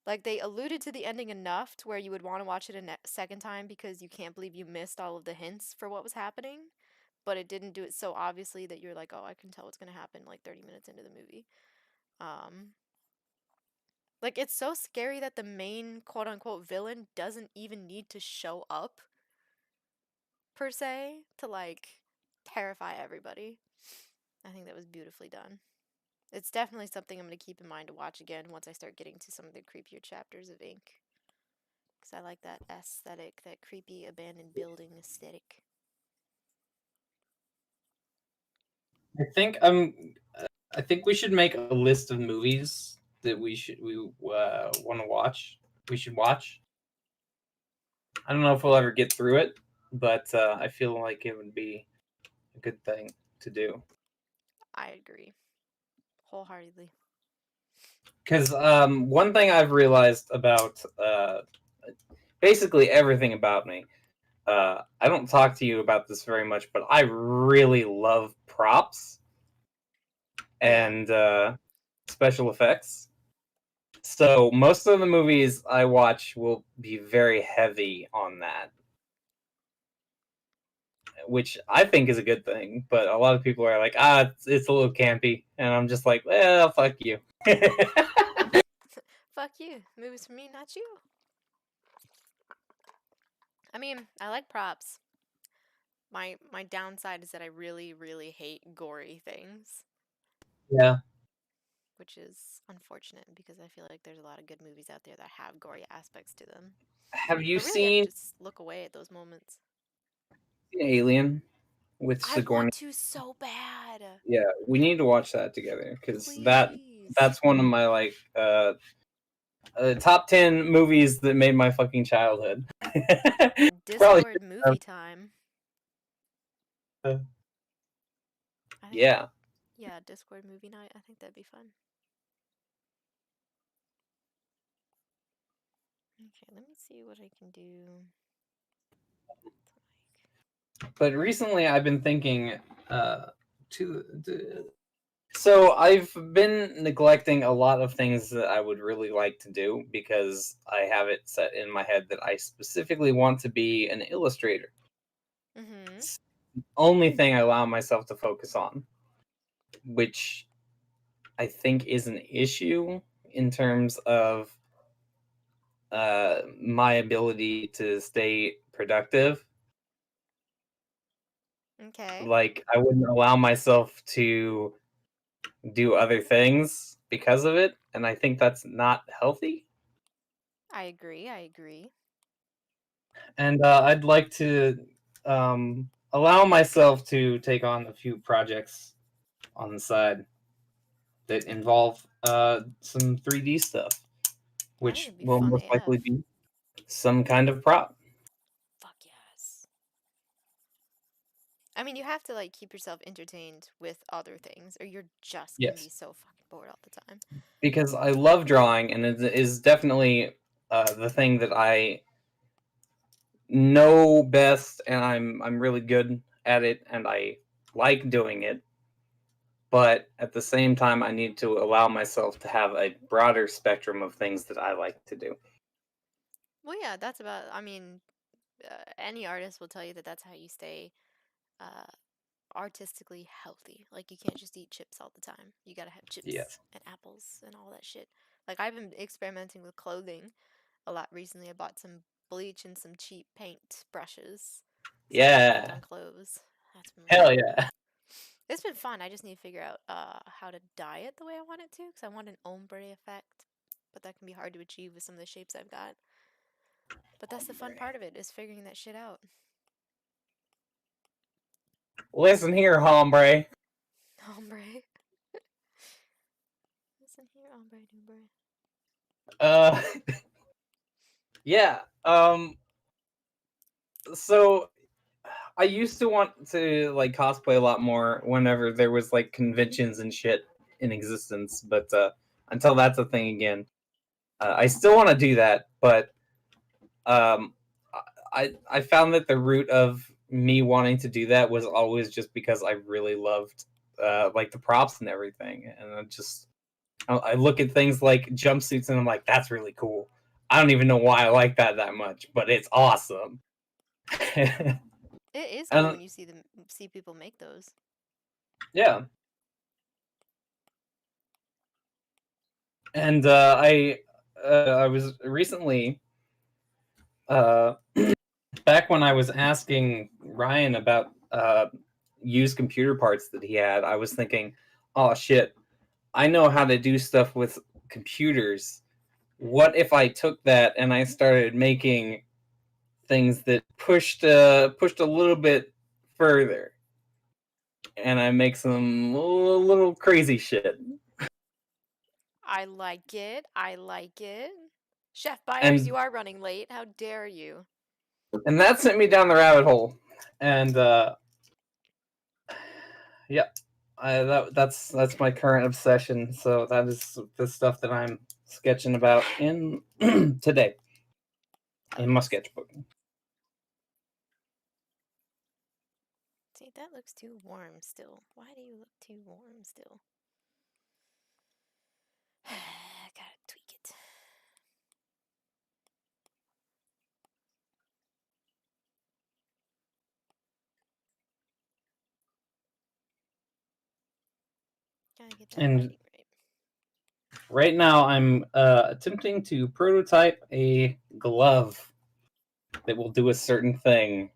Speaker 1: like they alluded to the ending enough to where you would want to watch it a second time because you can't believe you missed all of the hints for what was happening, but it didn't do it so obviously that you're like, "Oh, I can tell what's going to happen like 30 minutes into the movie." Um like it's so scary that the main quote unquote villain doesn't even need to show up per se to like terrify everybody. I think that was beautifully done. It's definitely something I'm going to keep in mind to watch again once I start getting to some of the creepier chapters of Ink. Because I like that aesthetic, that creepy abandoned building aesthetic.
Speaker 2: I think I think we should make a list of movies that we want to watch. We should watch. I don't know if we'll ever get through it, but I feel like it would be a good thing to do.
Speaker 1: I agree. Wholeheartedly.
Speaker 2: Because one thing I've realized about basically everything about me, I don't talk to you about this very much, but I really love props
Speaker 1: Yeah,
Speaker 2: and special effects. So most of the movies I watch will be very heavy on that, which I think is a good thing. But a lot of people are like, it's a little campy, and I'm just like, well, fuck you.
Speaker 1: fuck you. Movies for me, not you. I mean, I like props. My downside is that I really, really hate gory things,
Speaker 2: Yeah.
Speaker 1: which is unfortunate because I feel like there's a lot of good movies out there that have gory aspects to them.
Speaker 2: Have you
Speaker 1: But really, I
Speaker 2: seen
Speaker 1: just look away at those moments.
Speaker 2: Alien with
Speaker 1: I
Speaker 2: Sigourney?
Speaker 1: want to so bad.
Speaker 2: Yeah, we need to watch that together because
Speaker 1: Please.
Speaker 2: that's one of my like top 10 movies that made my fucking childhood. Probably.
Speaker 1: Discord movie time.
Speaker 2: Uh,
Speaker 1: I think,
Speaker 2: yeah.
Speaker 1: yeah, Discord movie night. I think that'd be fun. Okay, let me see what I can do.
Speaker 2: But recently I've been thinking to so I've been neglecting a lot of things that I would really like to do because I have it set in my head that I specifically want to be an illustrator.
Speaker 1: Mm-hmm.
Speaker 2: It's the only thing I allow myself to focus on, which I think is an issue in terms of my ability to stay productive.
Speaker 1: Okay.
Speaker 2: Like I wouldn't allow myself to do other things because of it, and I think that's not healthy.
Speaker 1: I agree. I agree.
Speaker 2: And I'd like to allow myself to take on a few projects on the side that involve some 3D stuff,
Speaker 1: I think
Speaker 2: which
Speaker 1: it'd be
Speaker 2: will
Speaker 1: fun
Speaker 2: most likely
Speaker 1: AF.
Speaker 2: be some kind of prop.
Speaker 1: Fuck yes. I mean, you have to like keep yourself entertained with other things, or you're just gonna be
Speaker 2: Yes,
Speaker 1: so fucking bored all the time.
Speaker 2: because I love drawing, and it is definitely the thing that I know best, and I'm really good at it, and I like doing it. But at the same time, I need to allow myself to have a broader spectrum of things that I like to do.
Speaker 1: Well, yeah, that's about. I mean, any artist will tell you that that's how you stay uh, artistically healthy. Like you can't just eat chips all the time. You gotta have chips
Speaker 2: Yes.
Speaker 1: and apples and all that shit. Like I've been experimenting with clothing a lot recently. I bought some bleach and some cheap paint brushes so I can paint
Speaker 2: Yeah.
Speaker 1: on clothes. That's been really
Speaker 2: Hell
Speaker 1: fun.
Speaker 2: yeah.
Speaker 1: It's been fun. I just need to figure out how to dye it the way I want it to, because I want an ombre effect, but that can be hard to achieve with some of the shapes I've got. But that's the fun part of it, is figuring that shit out.
Speaker 2: Listen here, hombre.
Speaker 1: Ombre. Listen here, ombre dumbre.
Speaker 2: Uh, yeah. So I used to want to like cosplay a lot more whenever there was like conventions and shit in existence, but until that's a thing again, I still want to do that. But um, I found that the root of me wanting to do that was always just because I really loved like the props and everything, and I look at things like jumpsuits and I'm like, that's really cool. I don't even know why I like that much, but it's awesome.
Speaker 1: It is cool
Speaker 2: And
Speaker 1: when you see people make those.
Speaker 2: yeah, and I was recently uh, back when I was asking Ryan about used computer parts that he had. I was thinking, oh shit, I know how to do stuff with computers. What if I took that and I started making things that pushed a little bit further, and I make some little crazy shit.
Speaker 1: I like it. I like it. Chef Byers,
Speaker 2: And
Speaker 1: you are running late. How dare you?
Speaker 2: that sent me down the rabbit hole. And yeah, that's my current obsession. So that is the stuff that I'm sketching about in today
Speaker 1: Hell
Speaker 2: in my
Speaker 1: yes.
Speaker 2: sketchbook.
Speaker 1: See, that looks too warm still. Why do you look too warm still? Gotta tweak it. Gotta get that
Speaker 2: And
Speaker 1: lighting right.
Speaker 2: right now, I'm attempting to prototype a glove that will do a certain thing.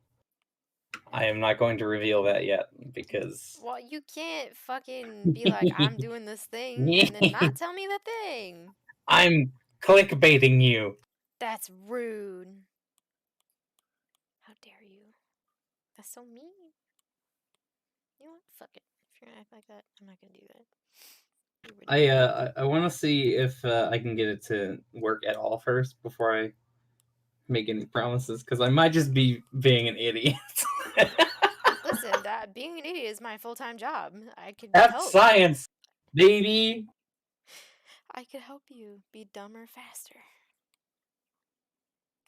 Speaker 2: I am not going to reveal that yet because
Speaker 1: Well, you can't fucking be like, I'm doing this thing, and then not tell me the thing.
Speaker 2: I'm clickbaiting you.
Speaker 1: That's rude. How dare you? That's so mean. You know what? Fuck it. If you're gonna act like that, I'm not gonna do that. Be ridiculous.
Speaker 2: I want to see if I can get it to work at all first before I make any promises because I might just be being an idiot.
Speaker 1: Listen, that being an idiot is my full-time job. I could
Speaker 2: That's
Speaker 1: help.
Speaker 2: science, baby.
Speaker 1: I could help you be dumber faster.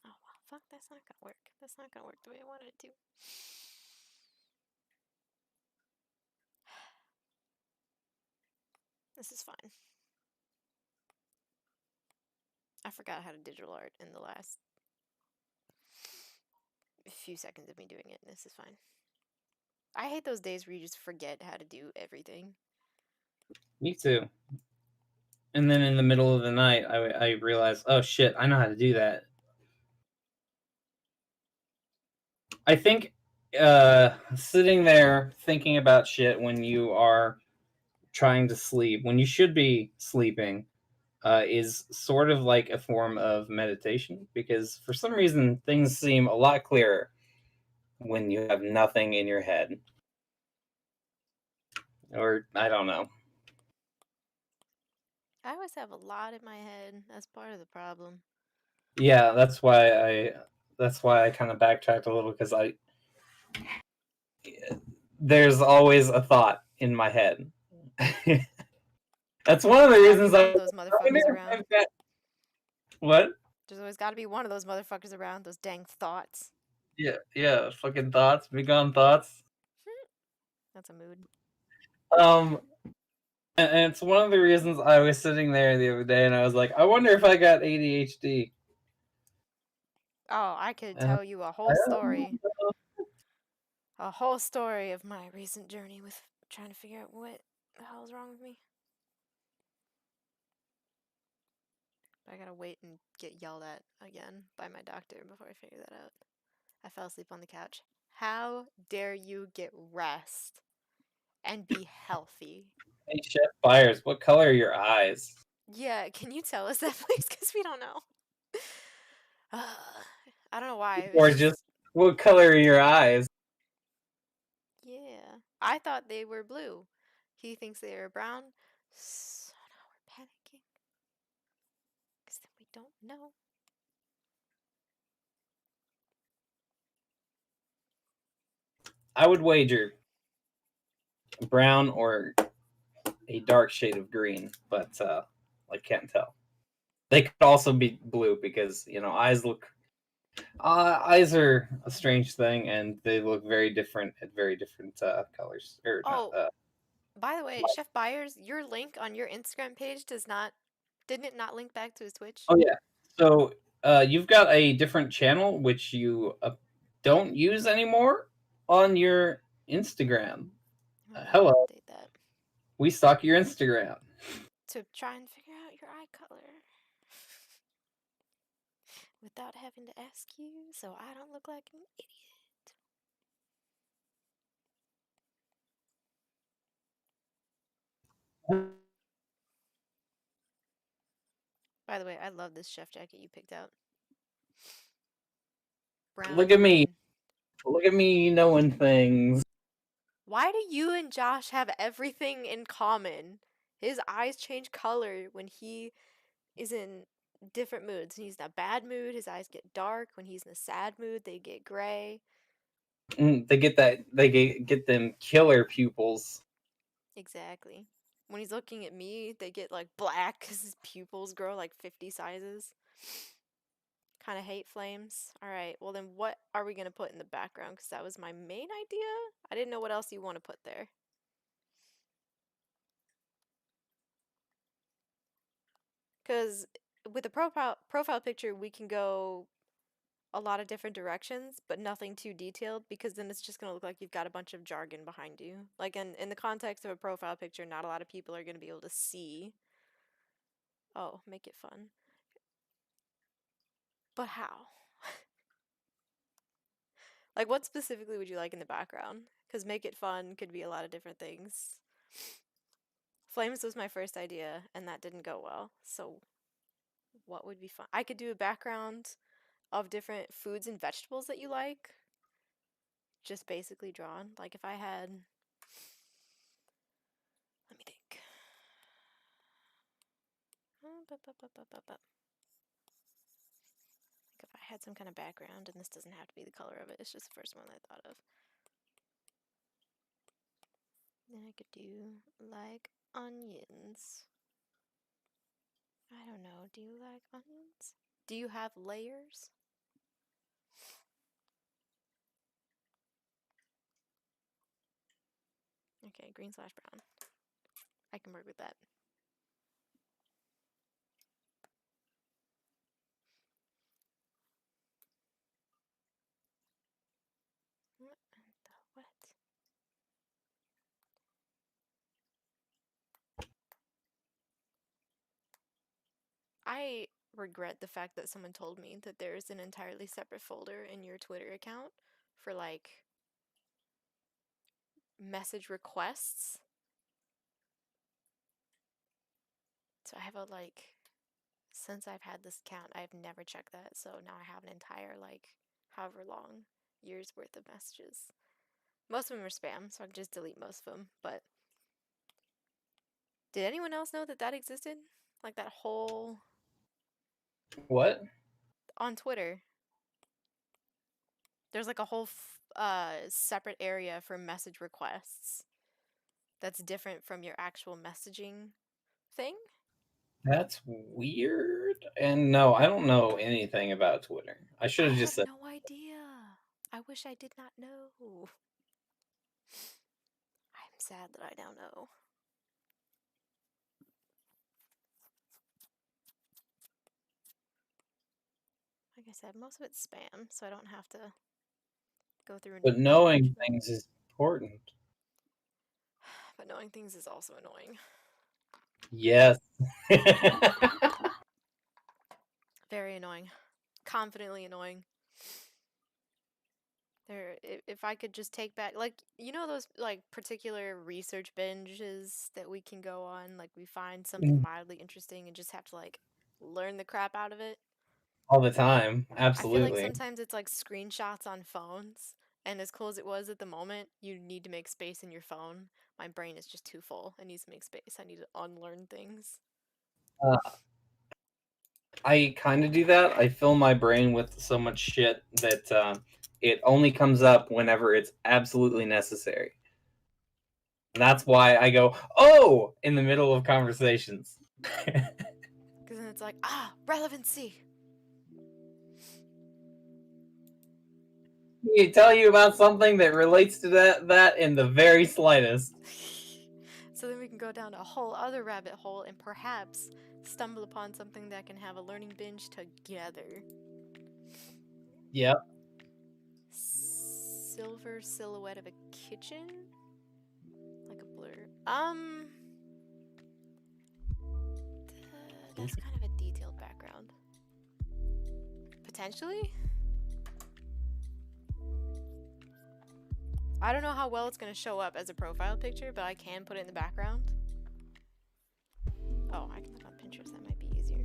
Speaker 1: Oh well, fuck, that's not gonna work. That's not gonna work the way I wanted it to. This is fine. I forgot how to digital art in the last few seconds of me doing it. This is fine. I hate those days where you just forget how to do everything.
Speaker 2: Me too. And then in the middle of the night, I realized, oh shit, I know how to do that. I think sitting there thinking about shit when you are trying to sleep, when you should be sleeping, is sort of like a form of meditation because for some reason things seem a lot clearer when you have nothing in your head. Or I don't know.
Speaker 1: I always have a lot in my head. That's part of the problem.
Speaker 2: Yeah, that's why I kind of backtracked a little because I there's always a thought in my head. That's one of the
Speaker 1: There's gotta be
Speaker 2: reasons
Speaker 1: one
Speaker 2: I
Speaker 1: of those motherfuckers around.
Speaker 2: what?
Speaker 1: There's always gotta be one of those motherfuckers around. Those dang thoughts.
Speaker 2: Yeah, fucking thoughts, big on thoughts.
Speaker 1: That's a mood.
Speaker 2: Um, and it's one of the reasons I was sitting there the other day and I was like, I wonder if I got ADHD.
Speaker 1: Oh, I could
Speaker 2: And
Speaker 1: tell you a
Speaker 2: I
Speaker 1: whole
Speaker 2: don't
Speaker 1: story.
Speaker 2: know.
Speaker 1: A whole story of my recent journey with trying to figure out what the hell is wrong with me. But I gotta wait and get yelled at again by my doctor before I figure that out. I fell asleep on the couch. How dare you get rest? and be healthy.
Speaker 2: Hey, Chef Byers, what color are your eyes?
Speaker 1: Yeah, can you tell us that, please? Because we don't know. I don't know why. It's
Speaker 2: Or just
Speaker 1: just,
Speaker 2: what color are your eyes?
Speaker 1: yeah. I thought they were blue. He thinks they are brown. So now we're panicking. Because then we don't know.
Speaker 2: I would wager brown or a dark shade of green, but I can't tell. They could also be blue because eyes look. Eyes are a strange thing, and they look very different at very different colors or not.
Speaker 1: Oh, by the way, Chef Byers, your link on your Instagram page didn't it not link back to his Twitch?
Speaker 2: Oh yeah. So you've got a different channel which you don't use anymore on your Instagram.
Speaker 1: I might need to
Speaker 2: Hello,
Speaker 1: update that
Speaker 2: we stalk your Instagram.
Speaker 1: to try and figure out your eye color without having to ask you so I don't look like an idiot. By the way, I love this chef jacket you picked out. Brown
Speaker 2: Look
Speaker 1: and
Speaker 2: at me.
Speaker 1: green.
Speaker 2: Look at me knowing things.
Speaker 1: Why do you and Josh have everything in common? His eyes change color when he is in different moods. When he's in a bad mood, his eyes get dark. When he's in a sad mood, they get gray.
Speaker 2: They get that. They get them killer pupils.
Speaker 1: Exactly. When he's looking at me, they get like black because his pupils grow like 50 sizes. Kind of hate flames. All right, well then what are we going to put in the background? Because that was my main idea. I didn't know what else you want to put there. Because with the profile picture, we can go a lot of different directions, but nothing too detailed because then it's just going to look like you've got a bunch of jargon behind you. Like in the context of a profile picture, not a lot of people are going to be able to see. Oh, make it fun. But how? Like, what specifically would you like in the background? Because make it fun could be a lot of different things. Flames was my first idea, and that didn't go well. So, what would be fun? I could do a background of different foods and vegetables that you like, just basically drawn. Like, if I had. Let me think. Like, if I had some kind of background, and this doesn't have to be the color of it, it's just the first one I thought of. Then I could do, like, onions. I don't know. Do you like onions? Do you have layers? Okay, green/brown. I can work with that. What the what? I regret the fact that someone told me that there's an entirely separate folder in your Twitter account for like message requests. So I have a like since I've had this account, I've never checked that. So now I have an entire like however long years worth of messages. Most of them are spam, so I can just delete most of them. But did anyone else know that that existed? Like that whole
Speaker 2: What?
Speaker 1: on Twitter. There's like a whole separate area for message requests that's different from your actual messaging thing.
Speaker 2: That's weird. And no, I don't know anything about Twitter. I should
Speaker 1: I
Speaker 2: have
Speaker 1: had
Speaker 2: just said.
Speaker 1: no idea. I wish I did not know. I'm sad that I now know. Like I said, most of it's spam, so I don't have to go through and
Speaker 2: But
Speaker 1: delete a bunch
Speaker 2: knowing
Speaker 1: of them.
Speaker 2: things is important.
Speaker 1: But knowing things is also annoying.
Speaker 2: Yes.
Speaker 1: Very annoying. Confidently annoying. If I could just take back, like, you know those like particular research binges that we can go on, like we find something
Speaker 2: Mm.
Speaker 1: mildly interesting and just have to like learn the crap out of it.
Speaker 2: All the time,
Speaker 1: I feel like
Speaker 2: absolutely.
Speaker 1: sometimes it's like screenshots on phones, and as cool as it was at the moment, you need to make space in your phone. My brain is just too full. It needs to make space. I need to unlearn things.
Speaker 2: Uh, I kind of do that. I fill my brain with so much shit that it only comes up whenever it's absolutely necessary. And that's why I go, oh, in the middle of conversations.
Speaker 1: Because then it's like, relevancy.
Speaker 2: He tell you about something that relates to that in the very slightest.
Speaker 1: So then we can go down a whole other rabbit hole and perhaps stumble upon something that can have a learning binge together.
Speaker 2: Yep.
Speaker 1: Silver silhouette of a kitchen? Like a blur. That's kind of a detailed background. Potentially? I don't know how well it's going to show up as a profile picture, but I can put it in the background. Oh, I can look on Pinterest. That might be easier.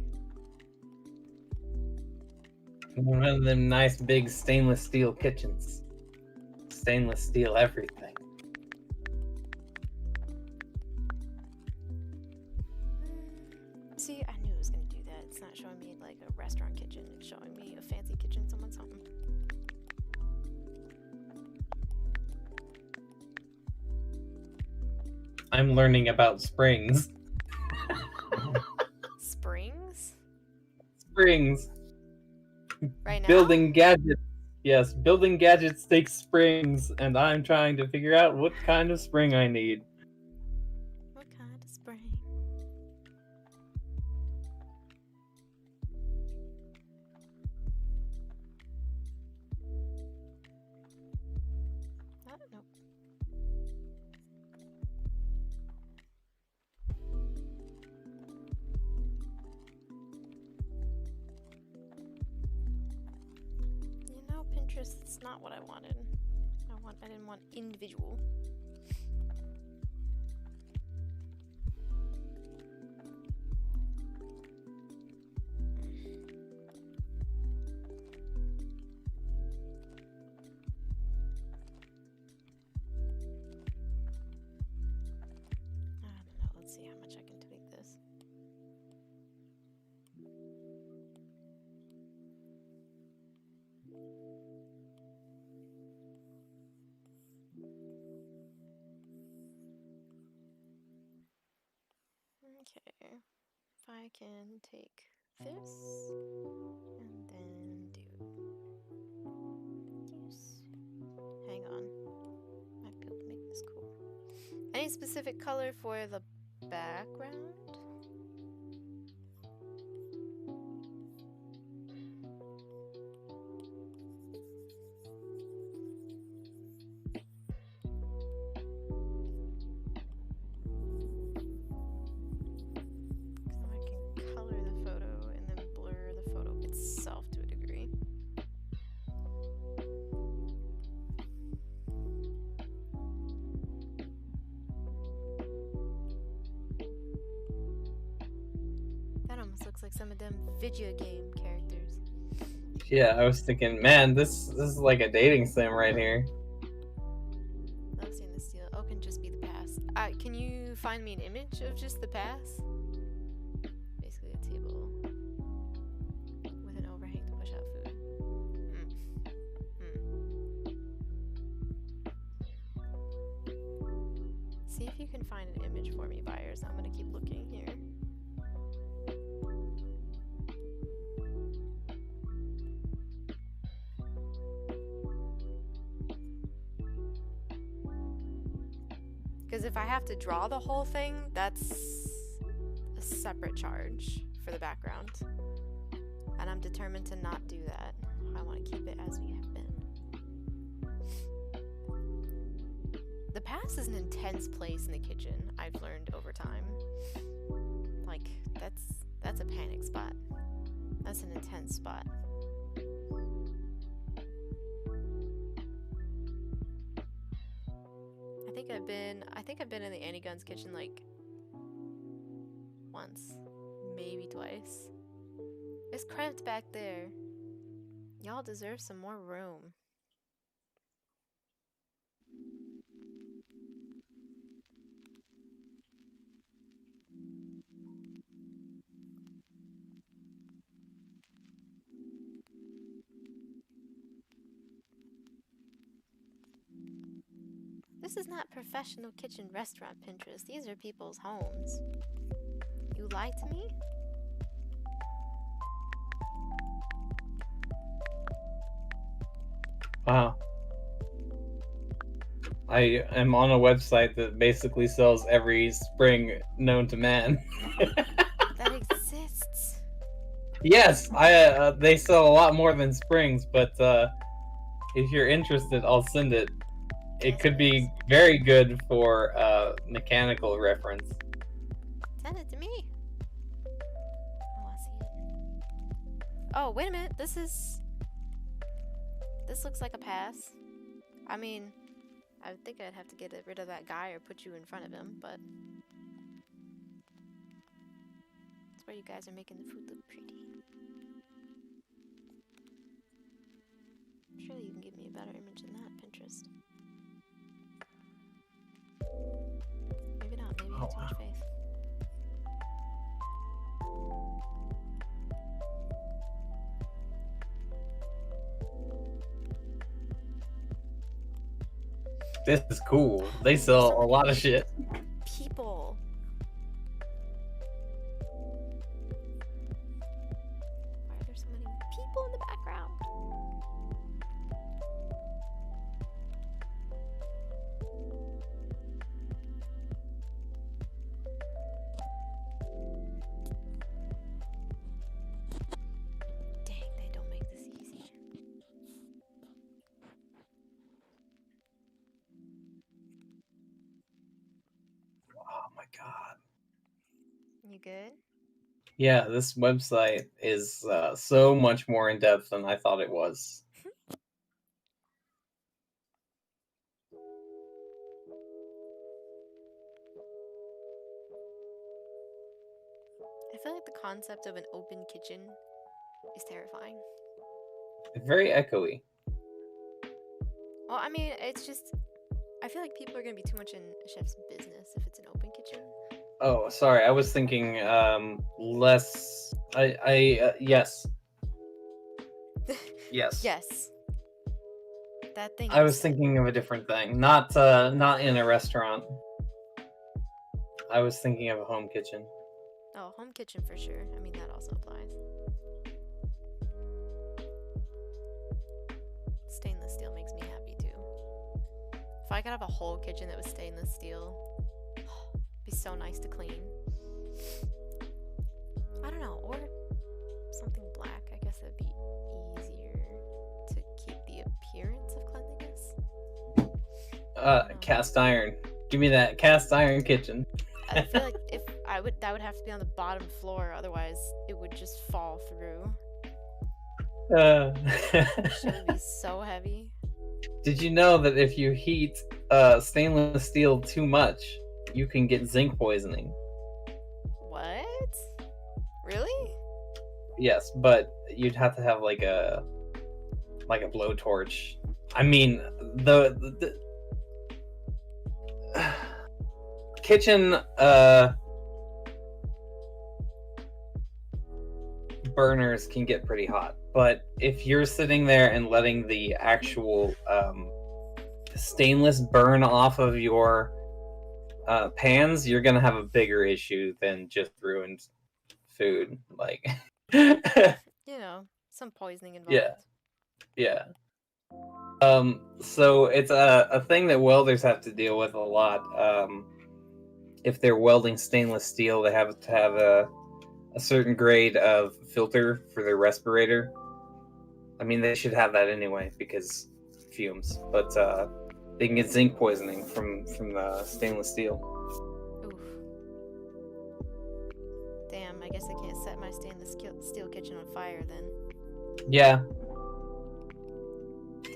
Speaker 2: One of them nice big stainless steel kitchens. Stainless steel everything.
Speaker 1: See, I knew it was going to do that. It's not showing me like a restaurant kitchen. It's showing me a fancy kitchen someone's home.
Speaker 2: I'm learning about springs.
Speaker 1: Springs?
Speaker 2: Springs.
Speaker 1: Right now?
Speaker 2: Building gadgets. Yes, building gadgets takes springs, and I'm trying to figure out what kind of spring I need.
Speaker 1: What kind of spring? Nope. You know, Pinterest, it's not what I wanted. I didn't want individual. I don't know. Let's see how much I can tweak this. Okay, if I can take this and then do this. Hang on, might be able to make this cool. Any specific color for the background? Looks like some of them video game characters.
Speaker 2: Yeah, I was thinking, man, this is like a dating sim right here.
Speaker 1: Love seeing the steel. Oh, can just be the pass. Can you find me an image of just the pass? Basically a table with an overhang to push out food. See if you can find an image for me, buyers. I'm gonna keep looking here. Because if I have to draw the whole thing, that's a separate charge for the background. And I'm determined to not do that. I want to keep it as we have been. The pass is an intense place in the kitchen, I've learned over time. Like, that's a panic spot. That's an intense spot. I think I've been in the Annie Gunn's kitchen like once, maybe twice. It's cramped back there. Y'all deserve some more room. This is not professional kitchen restaurant Pinterest. These are people's homes. You lie to me?
Speaker 2: Wow. I am on a website that basically sells every spring known to man.
Speaker 1: That exists.
Speaker 2: Yes, they sell a lot more than springs, but if you're interested, I'll send it. It
Speaker 1: Yes,
Speaker 2: could be
Speaker 1: please.
Speaker 2: very good for mechanical reference.
Speaker 1: Send it to me. I want to see it. Oh, wait a minute. This looks like a pass. I mean, I would think I'd have to get rid of that guy or put you in front of him, but that's where you guys are making the food look pretty. Surely you can give me a better image than that, Pinterest. Maybe not. Maybe I have too much faith.
Speaker 2: This is cool. They sell a lot of shit.
Speaker 1: People. Why are there so many people in the background? Dang, they don't make this easy.
Speaker 2: Oh my god.
Speaker 1: You good?
Speaker 2: Yeah, this website is so much more in depth than I thought it was.
Speaker 1: I feel like the concept of an open kitchen is terrifying.
Speaker 2: Very echoey.
Speaker 1: Well, I mean, it's just, I feel like people are gonna be too much in a chef's business if it's an open kitchen.
Speaker 2: Oh, sorry. I was thinking less. Yes. Yes.
Speaker 1: Yes. That thing.
Speaker 2: I
Speaker 1: you
Speaker 2: was
Speaker 1: said.
Speaker 2: thinking of a different thing. Not in a restaurant. I was thinking of a home kitchen.
Speaker 1: Oh, home kitchen for sure. I mean, that also applies. Stainless steel makes me happy too. If I could have a whole kitchen that was stainless steel, it'd be so nice to clean. I don't know, or something black. I guess that'd be easier to keep the appearance of cleanliness.
Speaker 2: Cast iron. Give me that cast iron kitchen.
Speaker 1: I feel like that would have to be on the bottom floor, otherwise it would just fall through. Shit would be so heavy.
Speaker 2: Did you know that if you heat stainless steel too much, you can get zinc poisoning?
Speaker 1: What? Really?
Speaker 2: Yes, but you'd have to have like a blowtorch. I mean, the kitchen burners can get pretty hot, but if you're sitting there and letting the actual stainless burn off of your pans, you're gonna have a bigger issue than just ruined food. Like,
Speaker 1: You know, some poisoning involved.
Speaker 2: yeah. So it's a thing that welders have to deal with a lot. If they're welding stainless steel, they have to have a certain grade of filter for their respirator. I mean, they should have that anyway because fumes, but they can get zinc poisoning from the stainless steel.
Speaker 1: Oof. Damn, I guess I can't set my stainless steel kitchen on fire then.
Speaker 2: Yeah.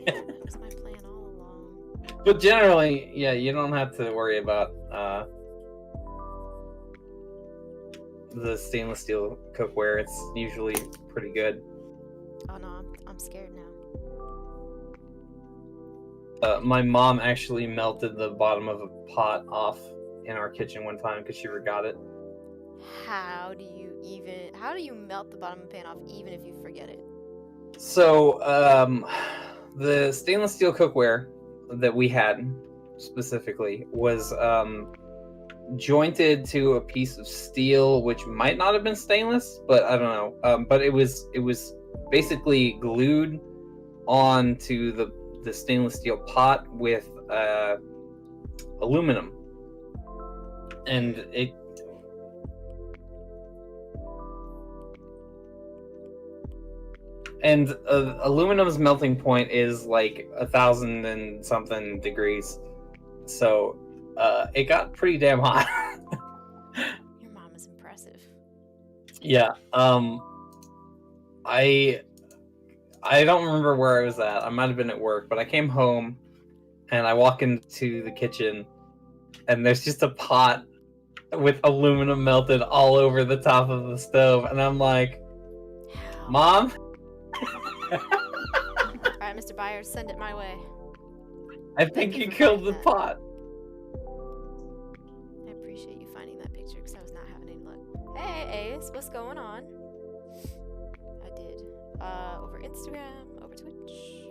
Speaker 1: Damn, that was my plan all along.
Speaker 2: But generally, yeah, you don't have to worry about the stainless steel cookware. It's usually pretty good.
Speaker 1: Oh no, I'm scared now.
Speaker 2: My mom actually melted the bottom of a pot off in our kitchen one time because she forgot it.
Speaker 1: How do you melt the bottom of a pan off even if you forget it?
Speaker 2: So, the stainless steel cookware that we had specifically was jointed to a piece of steel, which might not have been stainless, but I don't know. But it was basically glued onto the stainless steel pot with aluminum, and it. And aluminum's melting point is like 1,000 and something degrees, so it got pretty damn hot.
Speaker 1: Your mom is impressive.
Speaker 2: Yeah. I don't remember where I was at. I might have been at work, but I came home and I walk into the kitchen and there's just a pot with aluminum melted all over the top of the stove, and I'm like,
Speaker 1: How?
Speaker 2: Mom?
Speaker 1: Alright, Mr. Byers, send it my way.
Speaker 2: I think you killed the pot.
Speaker 1: I appreciate you finding that picture because I was not having any luck. Hey, Ace, what's going on? I did. Over Instagram, over Twitch.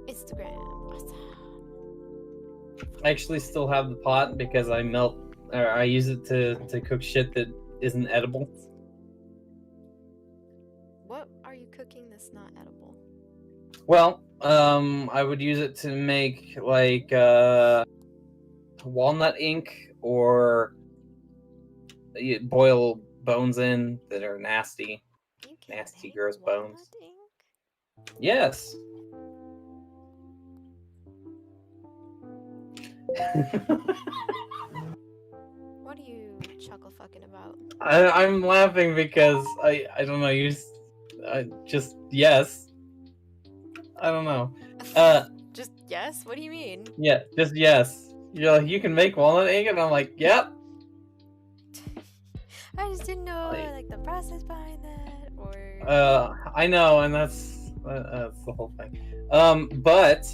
Speaker 1: Instagram, awesome.
Speaker 2: I actually still have the pot because I use it to cook shit that isn't edible.
Speaker 1: What are you cooking that's not edible?
Speaker 2: Well, I would use it to make like walnut ink, or you boil bones in that are nasty.
Speaker 1: You can
Speaker 2: Nasty,
Speaker 1: make
Speaker 2: gross
Speaker 1: walnut
Speaker 2: bones.
Speaker 1: ink?
Speaker 2: Yes.
Speaker 1: What are you chuckle fucking about?
Speaker 2: I'm laughing because I don't know, just yes. I don't know.
Speaker 1: Just yes? What do you mean?
Speaker 2: Yeah, just yes. You're like, you can make walnut ink, and I'm like, yep.
Speaker 1: I just didn't know like the process behind that, or
Speaker 2: I know, and that's the whole thing. But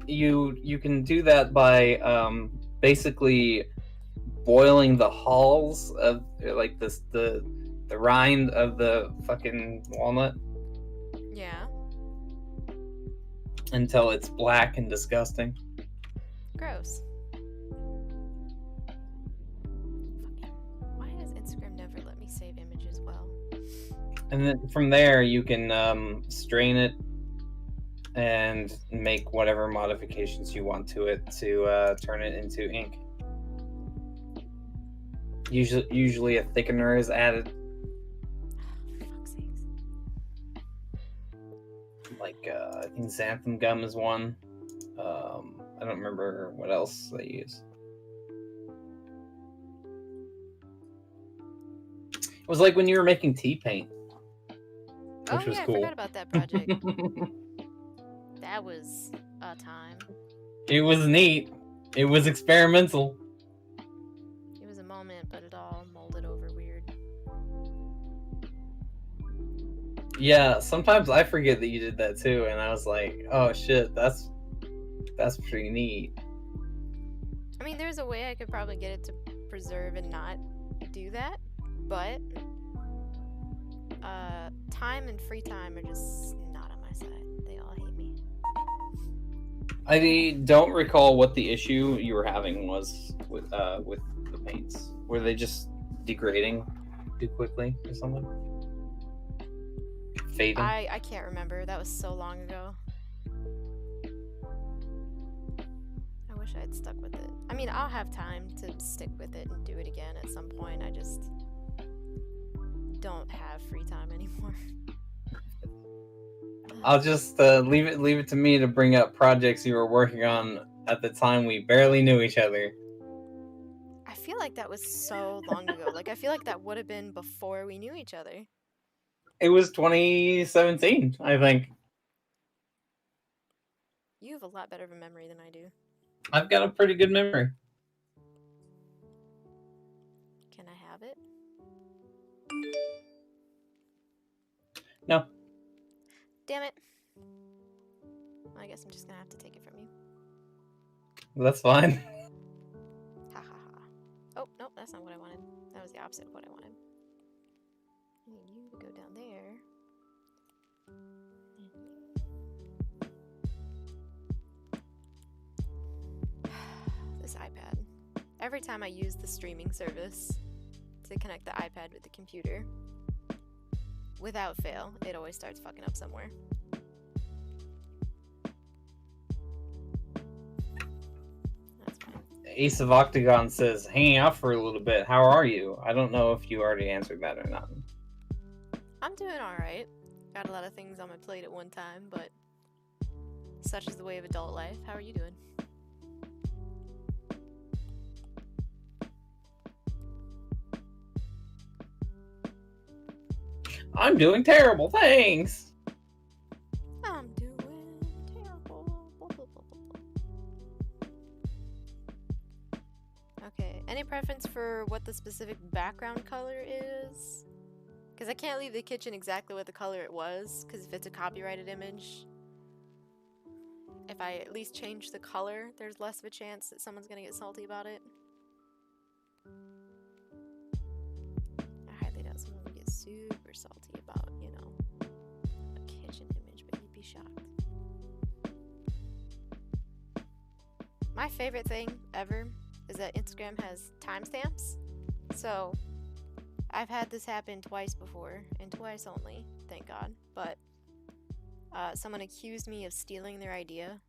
Speaker 2: you can do that by basically boiling the hulls of like the rind of the fucking walnut
Speaker 1: yeah.
Speaker 2: until it's black and disgusting.
Speaker 1: Gross. Fucking, why does Instagram never let me save images well?
Speaker 2: And then from there you can strain it and make whatever modifications you want to it to turn it into ink. Usually a thickener is added.
Speaker 1: For fuck's sakes.
Speaker 2: Like I think xanthan gum is one. I don't remember what else they use. It was like when you were making tea paint, which was cool.
Speaker 1: I forgot about that project. That was a time.
Speaker 2: It was neat. It was experimental.
Speaker 1: It was a moment, but it all molded over weird.
Speaker 2: Yeah, sometimes I forget that you did that too, and I was like, oh shit, that's pretty neat.
Speaker 1: I mean, there's a way I could probably get it to preserve and not do that, but time and free time are just not on my side. They all hate me.
Speaker 2: I don't recall what the issue you were having was with the paints. Were they just degrading too quickly or something? Fading?
Speaker 1: I can't remember. That was so long ago. I wish I had stuck with it. I mean, I'll have time to stick with it and do it again at some point. I just don't have free time anymore.
Speaker 2: I'll just leave it to me to bring up projects you were working on at the time we barely knew each other.
Speaker 1: I feel like that was so long ago. Like, I feel like that would have been before we knew each other.
Speaker 2: It was 2017, I think.
Speaker 1: You have a lot better of a memory than I do.
Speaker 2: I've got a pretty good memory.
Speaker 1: Can I have it?
Speaker 2: No.
Speaker 1: Damn it. I guess I'm just gonna have to take it from you.
Speaker 2: That's fine.
Speaker 1: Ha ha ha. Oh, no, that's not what I wanted. That was the opposite of what I wanted. I need you to go down there. This iPad. Every time I use the streaming service to connect the iPad with the computer, without fail, it always starts fucking up somewhere. That's fine.
Speaker 2: Ace of Octagon says, hanging out for a little bit. How are you? I don't know if you already answered that or not.
Speaker 1: I'm doing alright. Got a lot of things on my plate at one time, but such is the way of adult life. How are you doing?
Speaker 2: I'm doing terrible, thanks!
Speaker 1: I'm doing terrible. Okay, any preference for what the specific background color is? Because I can't leave the kitchen exactly what the color it was, because if it's a copyrighted image, if I at least change the color, there's less of a chance that someone's gonna get salty about it. I highly doubt someone would get super salty about, you know, a kitchen image, but you'd be shocked. My favorite thing ever is that Instagram has timestamps. So I've had this happen twice before, and twice only, thank God. But someone accused me of stealing their idea,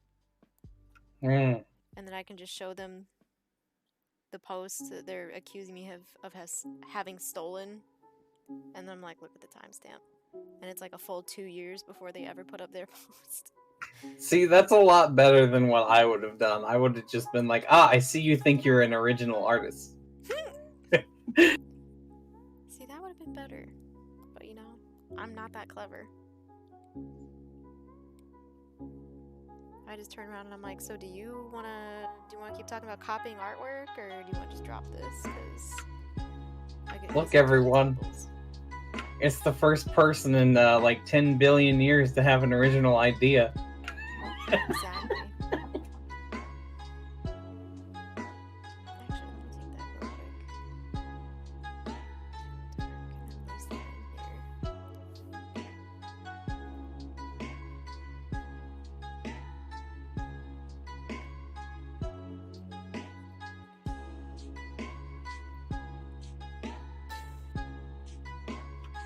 Speaker 1: and then I can just show them the post that they're accusing me of having stolen, and then I'm like, look at the timestamp, and it's like a full 2 years before they ever put up their post.
Speaker 2: See, that's a lot better than what I would have done. I would have just been like, I see you think you're an original artist.
Speaker 1: See, that would have been better. But you know, I'm not that clever. I just turn around and I'm like, so do you wanna keep talking about copying artwork, or do you wanna just drop this? Cause
Speaker 2: look, everyone. It's the first person in like 10 billion years to have an original idea.
Speaker 1: Exactly. Actually, let me take that real quick. And place that in here.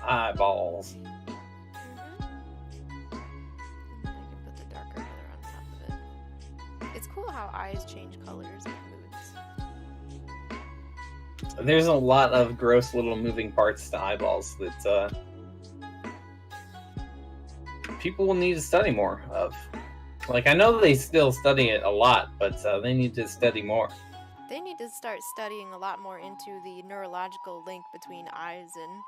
Speaker 2: Eyeballs.
Speaker 1: And then I can put the darker color on top of it. It's cool how eyes change colors and moods.
Speaker 2: There's a lot of gross little moving parts to eyeballs that people will need to study more of. Like, I know they still study it a lot, but they need to study more.
Speaker 1: They need to start studying a lot more into the neurological link between eyes and,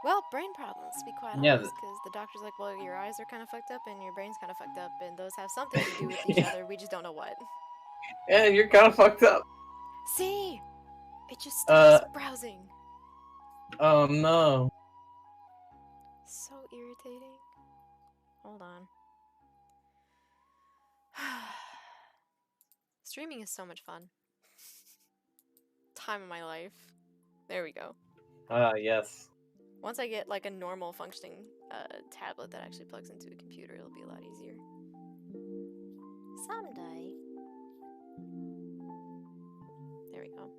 Speaker 1: well, brain problems, to be quite honest, because the doctor's like, well, your eyes are kind of fucked up and your brain's kind of fucked up, and those have something to do with each other, we just don't know what.
Speaker 2: Yeah, you're kind of fucked up.
Speaker 1: See? It just stops browsing.
Speaker 2: Oh no.
Speaker 1: So irritating. Hold on. Streaming is so much fun. Time of my life. There we go.
Speaker 2: Yes.
Speaker 1: Once I get like a normal functioning tablet that actually plugs into a computer, it'll be a lot easier. Someday. There we go.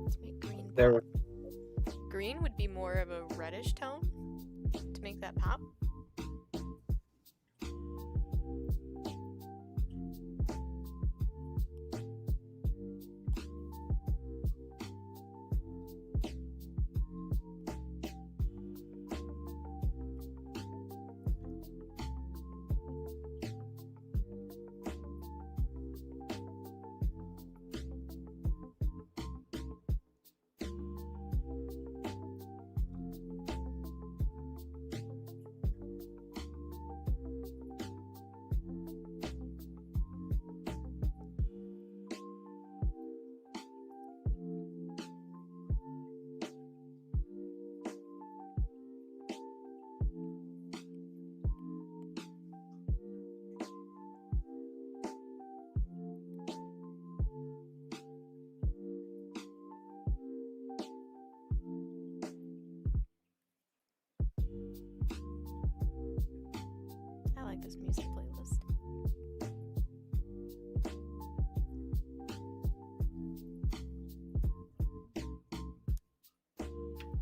Speaker 1: Let's make green
Speaker 2: There.
Speaker 1: Green would be more of a reddish tone to make that pop. this music playlist.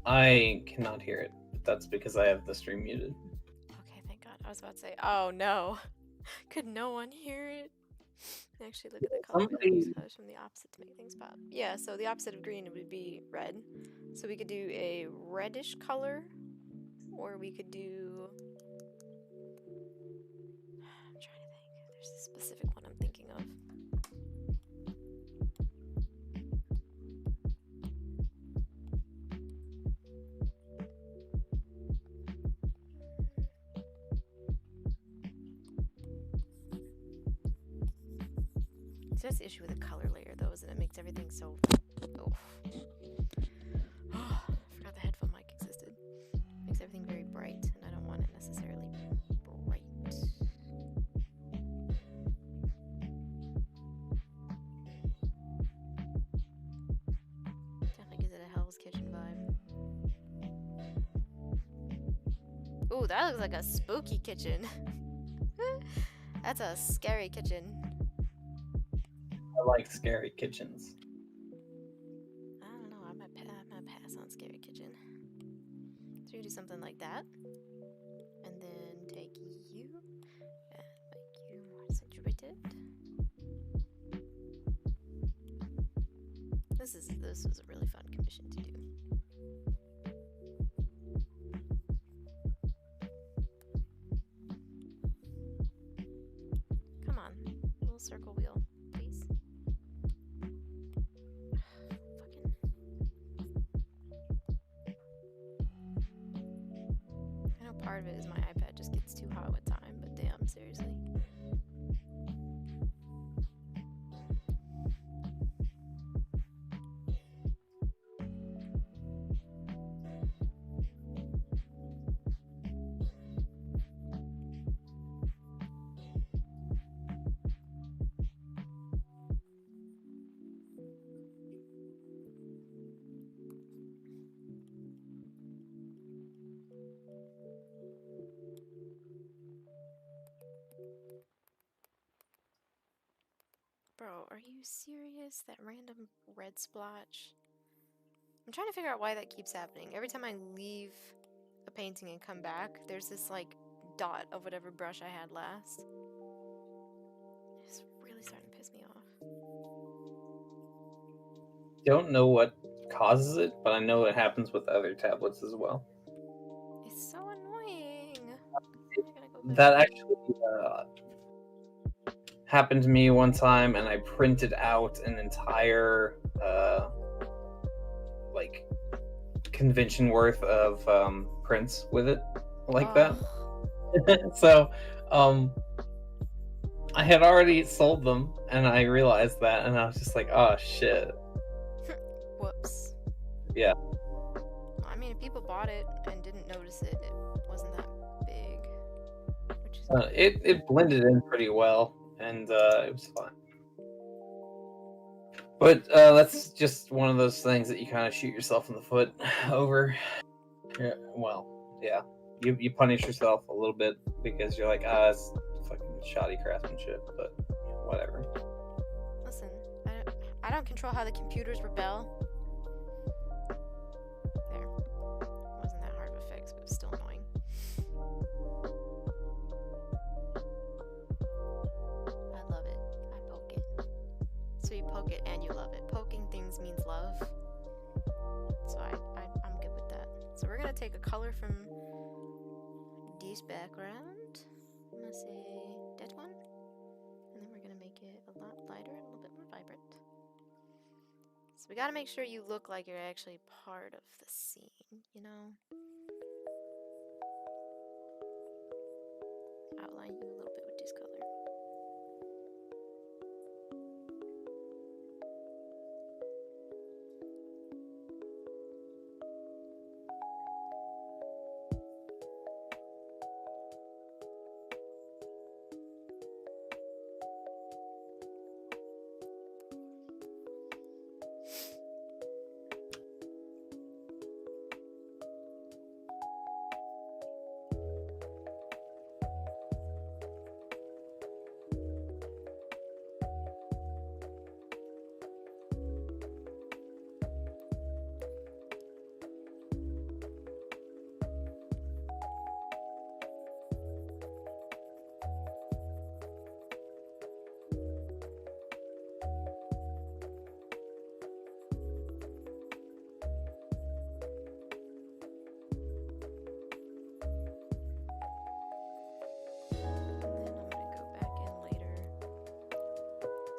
Speaker 2: I cannot hear it. That's because I have the stream muted.
Speaker 1: Okay, thank God. I was about to say, oh no. Could no one hear it? Actually, look at the color colors from the opposite to make things pop. Yeah, so the opposite of green would be red. So we could do a reddish color, or we could do... I'm trying to think. There's a specific one I'm thinking of. So that's the issue with the color layer, though, is that it makes everything so... Oh. I forgot the headphone mic existed. Makes everything very bright, and I don't want it necessarily bright. Definitely gives it a Hell's Kitchen vibe. Ooh, that looks like a spooky kitchen. That's a scary kitchen.
Speaker 2: I like scary kitchens.
Speaker 1: I don't know. I might pass on scary kitchen. So you do something like that, and then take you and make you more situated. This was a really fun commission to do. Come on, little circle wheel, please. Fucking. I know part of it is my iPad just gets too hot with time, but damn, seriously. Bro, are you serious? That random red splotch? I'm trying to figure out why that keeps happening. Every time I leave a painting and come back, there's this, like, dot of whatever brush I had last. It's really starting to piss me off.
Speaker 2: Don't know what causes it, but I know it happens with other tablets as well.
Speaker 1: It's so annoying.
Speaker 2: That actually happened to me one time, and I printed out an entire like convention worth of prints with it like that. So I had already sold them, and I realized that, and I was just like, oh shit.
Speaker 1: Whoops.
Speaker 2: Yeah.
Speaker 1: Well, I mean, if people bought it and didn't notice it, it wasn't that big. Which is
Speaker 2: it blended in pretty well, and it was fine. But that's just one of those things that you kind of shoot yourself in the foot over. Yeah, well, yeah. You punish yourself a little bit because you're like, it's fucking shoddy craftsmanship, but whatever.
Speaker 1: Listen, I don't control how the computers rebel. There. Wasn't that hard of a fix, but it was still annoying. I love it. I poke it. So you poke it and you love it. Poking things means love. So I'm good with that. So we're gonna take a color from this background. I'm gonna say that one. And then we're gonna make it a lot lighter and a little bit more vibrant. So we gotta make sure you look like you're actually part of the scene, you know? Outline you a little bit with this color.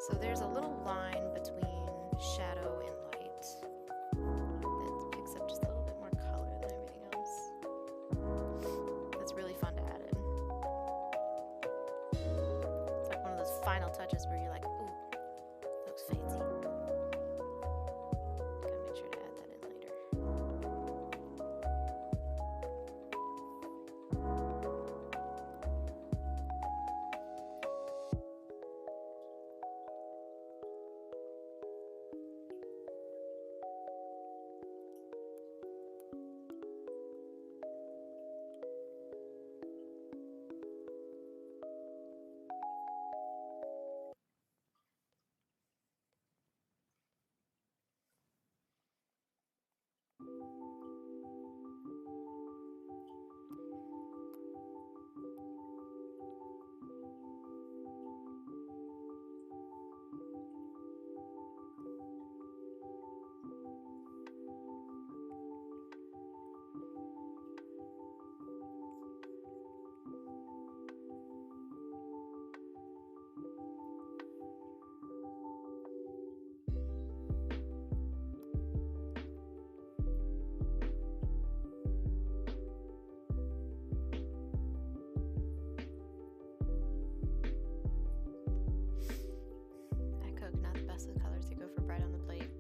Speaker 1: So there's a little line between shadow and light that picks up just a little bit more color than everything else. That's really fun to add in. It's like one of those final touches where you're like, ooh, that looks fancy. Gotta make sure to add that in later.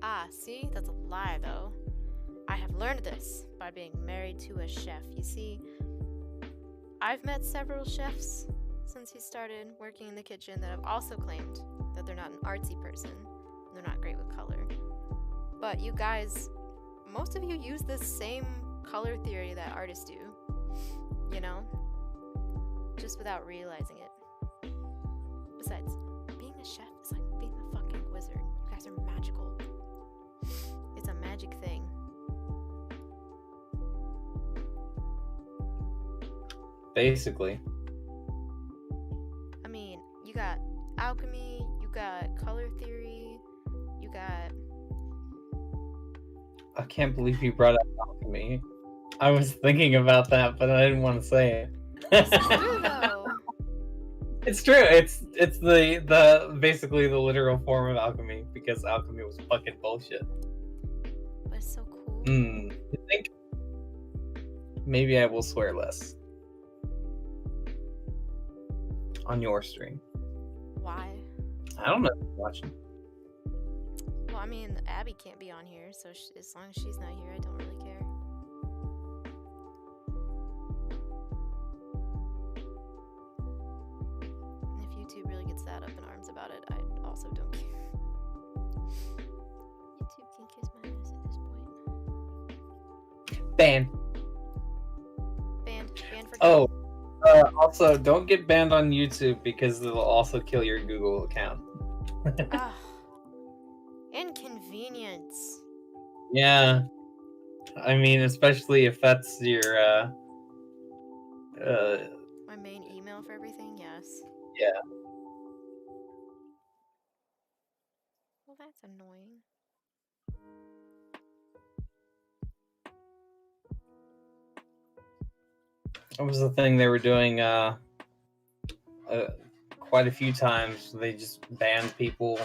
Speaker 1: Ah, see? That's a lie, though. I have learned this by being married to a chef. You see, I've met several chefs since he started working in the kitchen that have also claimed that they're not an artsy person. They're not great with color. But you guys, most of you use the same color theory that artists do. You know? Just without realizing it. Besides, being a chef is like being a fucking wizard. You guys are magical. It's a magic thing.
Speaker 2: Basically.
Speaker 1: I mean, you got alchemy, you got color theory, you got...
Speaker 2: I can't believe you brought up alchemy. I was thinking about that, but I didn't want to say it.
Speaker 1: It's true, though.
Speaker 2: It's true. It's the basically the literal form of alchemy, because alchemy was fucking bullshit.
Speaker 1: But it's so cool.
Speaker 2: You think? Maybe I will swear less on your stream.
Speaker 1: Why?
Speaker 2: I don't know if you're watching.
Speaker 1: Well, I mean, Abby can't be on here, so as long as she's not here, I don't really care. And if YouTube really gets that up in arms about it, I also don't care. YouTube can kiss my ass at this point.
Speaker 2: Banned.
Speaker 1: Banned for
Speaker 2: Oh, also, don't get banned on YouTube because it'll also kill your Google account.
Speaker 1: Ah, inconvenience.
Speaker 2: Yeah. I mean, especially if that's your,
Speaker 1: My main email for everything, yes.
Speaker 2: Yeah.
Speaker 1: Well, that's annoying.
Speaker 2: What was the thing they were doing, quite a few times? They just banned people,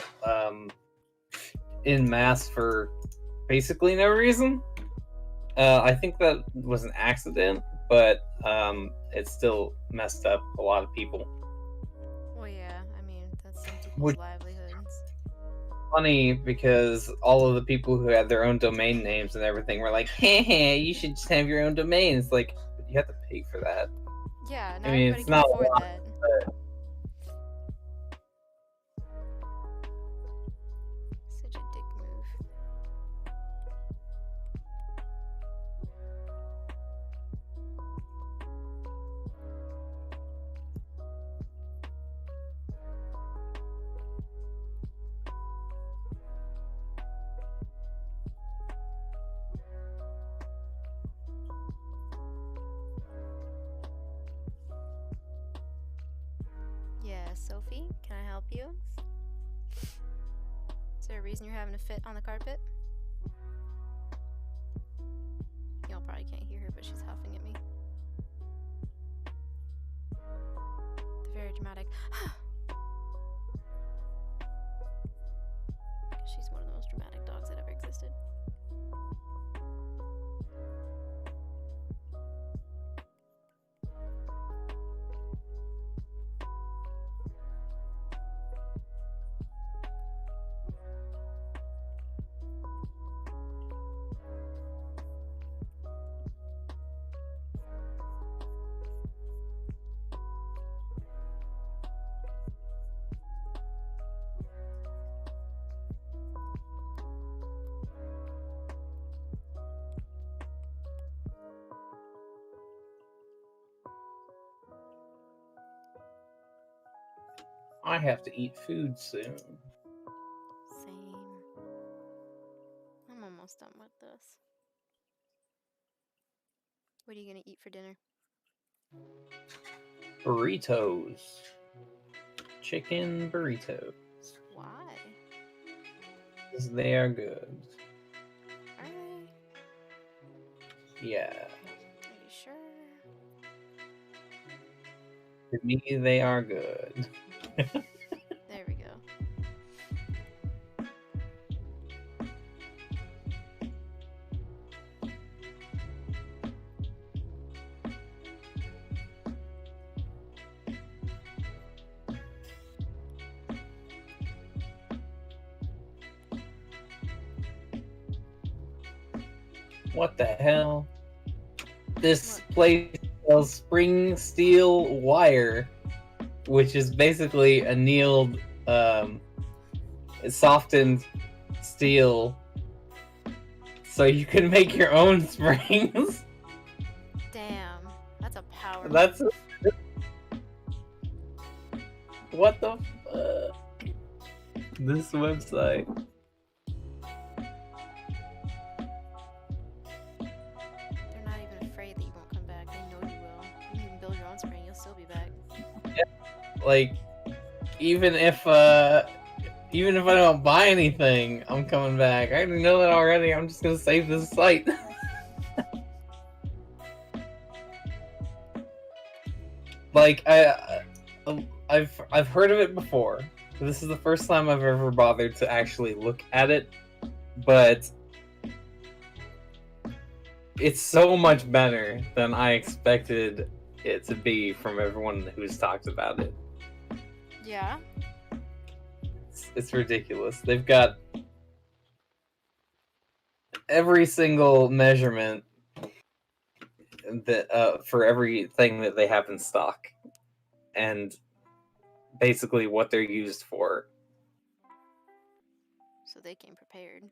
Speaker 2: en masse for basically no reason. I think that was an accident, but it still messed up a lot of people.
Speaker 1: Well, yeah, I mean, that's some people's livelihoods.
Speaker 2: Funny because all of the people who had their own domain names and everything were like, hey, you should just have your own domain. It's like, you have to pay for that.
Speaker 1: Yeah, not
Speaker 2: I mean,
Speaker 1: everybody
Speaker 2: it's
Speaker 1: can
Speaker 2: not
Speaker 1: afford
Speaker 2: a lot,
Speaker 1: that.
Speaker 2: but
Speaker 1: Such a dick move. Yeah, Sophie, can I help you? Is there a reason you're having a fit on the carpet? Y'all probably can't hear her, but she's huffing at me. The very dramatic.
Speaker 2: I have to eat food soon.
Speaker 1: Same. I'm almost done with this. What are you gonna eat for dinner?
Speaker 2: Burritos. Chicken burritos.
Speaker 1: Why?
Speaker 2: Because they are good.
Speaker 1: Are they?
Speaker 2: Yeah.
Speaker 1: Are you sure?
Speaker 2: To me, they are good.
Speaker 1: There we go.
Speaker 2: What the hell? This
Speaker 1: What?
Speaker 2: place sells spring steel wire, which is basically annealed, softened steel, so you can make your own springs.
Speaker 1: Damn, that's a power
Speaker 2: That's
Speaker 1: move.
Speaker 2: what the fuck? This website.
Speaker 1: They're not even afraid that you won't come back. They know you will. You can build your own spring, you'll still be back.
Speaker 2: Like, even if I don't buy anything, I'm coming back. I already know that already. I'm just gonna save this site. Like, I've heard of it before. This is the first time I've ever bothered to actually look at it, but it's so much better than I expected it to be from everyone who's talked about it.
Speaker 1: Yeah?
Speaker 2: It's ridiculous. They've got every single measurement that for everything that they have in stock, and basically what they're used for.
Speaker 1: So they came prepared.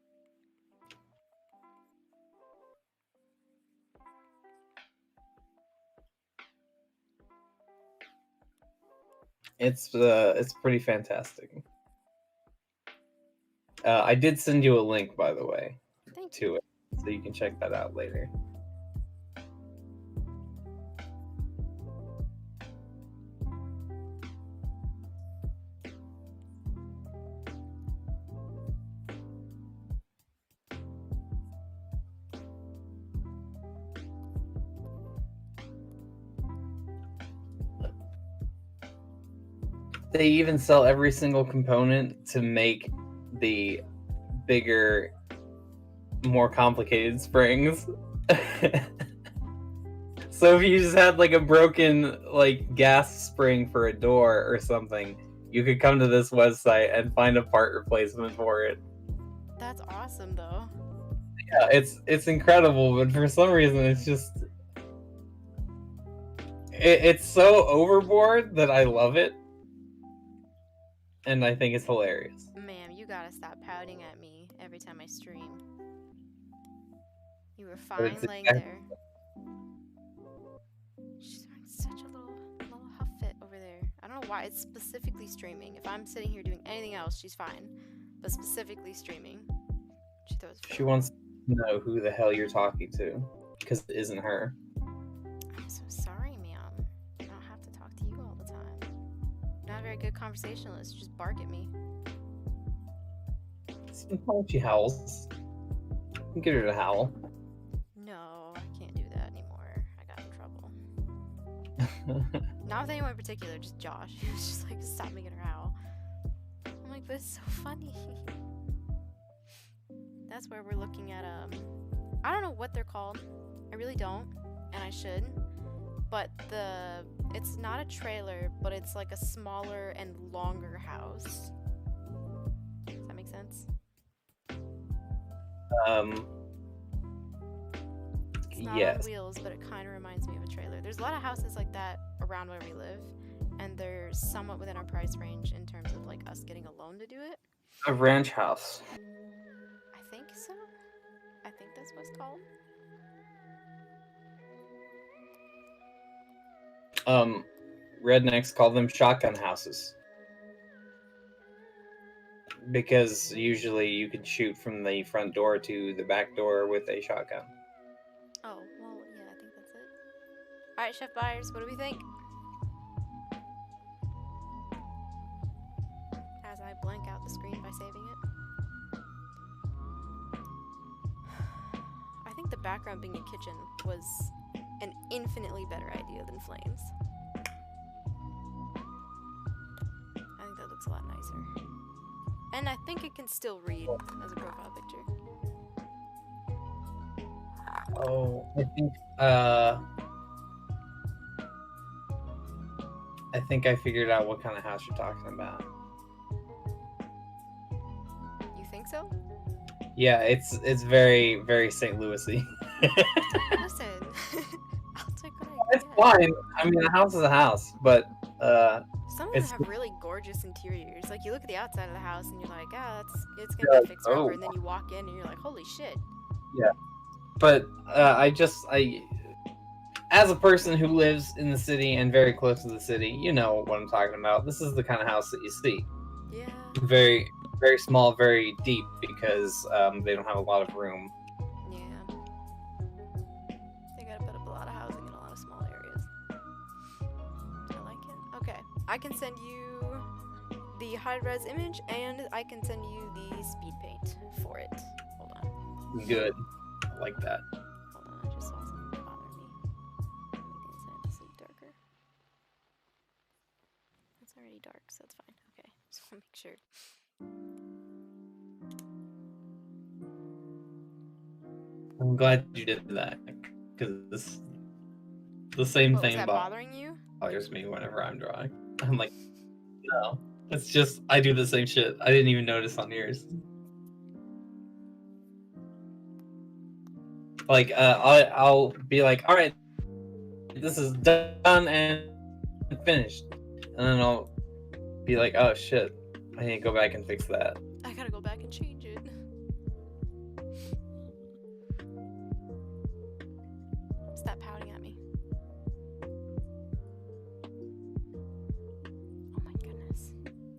Speaker 2: It's pretty fantastic. I did send you a link, by the way,
Speaker 1: Thank
Speaker 2: to
Speaker 1: you.
Speaker 2: it, so you can check that out later. They even sell every single component to make the bigger, more complicated springs. So if you just had like a broken like gas spring for a door or something, you could come to this website and find a part replacement for it.
Speaker 1: That's awesome, though.
Speaker 2: Yeah, it's incredible, but for some reason it's just it's so overboard that I love it, and I think it's hilarious.
Speaker 1: Ma'am, you gotta stop pouting at me every time I stream. You were
Speaker 2: But
Speaker 1: fine
Speaker 2: it's
Speaker 1: laying
Speaker 2: exact-
Speaker 1: there. She's doing such a little huff fit over there. I don't know why it's specifically streaming. If I'm sitting here doing anything else, she's fine. But specifically streaming. She throws.
Speaker 2: She wants to know who the hell you're talking to, because it isn't her.
Speaker 1: I'm so sorry, ma'am. I don't have to talk to you all the time. You're not a very good conversationalist. You just bark at me.
Speaker 2: Sometimes she howls. You can get her to howl.
Speaker 1: No, I can't do that anymore. I got in trouble. Not with anyone in particular, just Josh. He was just like, stop making her howl. I'm like, but it's so funny. That's where we're looking at, I don't know what they're called. I really don't, and I should. But it's not a trailer, but it's like a smaller and longer house. Does that make sense? It's not on
Speaker 2: Yes.
Speaker 1: wheels, but it kind of reminds me of a trailer. There's a lot of houses like that around where we live, and they're somewhat within our price range in terms of like us getting a loan to do it.
Speaker 2: A ranch house.
Speaker 1: I think so. I think that's what it's called.
Speaker 2: Rednecks call them shotgun houses. because usually you can shoot from the front door to the back door with a shotgun.
Speaker 1: Oh, well, yeah, I think that's it. Alright, Chef Byers, what do we think? As I blank out the screen by saving it. I think the background being a kitchen was an infinitely better idea than flames. I think that looks a lot nicer. And I think it can still read as a profile picture.
Speaker 2: Oh, I think I figured out what kind of house you're talking about.
Speaker 1: You think so?
Speaker 2: Yeah, it's very, very St. Louis-y.
Speaker 1: Listen, I'll take what I
Speaker 2: It's
Speaker 1: get.
Speaker 2: fine. I mean, a house is a house, but
Speaker 1: Some of
Speaker 2: it's
Speaker 1: them have really gorgeous interiors. Like you look at the outside of the house and you're like, it's gonna be fixed
Speaker 2: oh.
Speaker 1: over, and then you walk in and you're like, holy shit.
Speaker 2: yeah. But I as a person who lives in the city and very close to the city, you know what I'm talking about. This is the kind of house that you see.
Speaker 1: Yeah.
Speaker 2: Very, very small, very deep, because they don't have a lot of room.
Speaker 1: Yeah. They gotta put up a lot of housing in a lot of small areas. I like it. Okay. I can send you the high-res image, and I can send you the speed paint for it. Hold on.
Speaker 2: Good. I like that.
Speaker 1: Hold on, I just saw something bother me. Let me inside this look darker. It's already dark, so it's fine. Okay, just want to make sure.
Speaker 2: I'm glad you did that, because the same
Speaker 1: What, was
Speaker 2: thing
Speaker 1: that bothering you?
Speaker 2: bothers me whenever I'm drawing. I'm like, no. It's just, I do the same shit. I didn't even notice on yours. Like, I'll be like, all right, this is done and finished. And then I'll be like, oh shit, I need to go back and fix that.
Speaker 1: I gotta go back and change it. Stop pouting at me. Oh my goodness.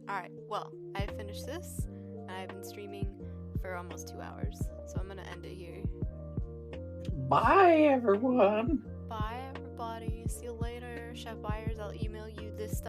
Speaker 1: Alright, well, I finished this, and I've been streaming for almost 2 hours, so I'm gonna end it here.
Speaker 2: Bye, everyone.
Speaker 1: Bye, everybody. See you later. Chef Byers, I'll email you this stuff.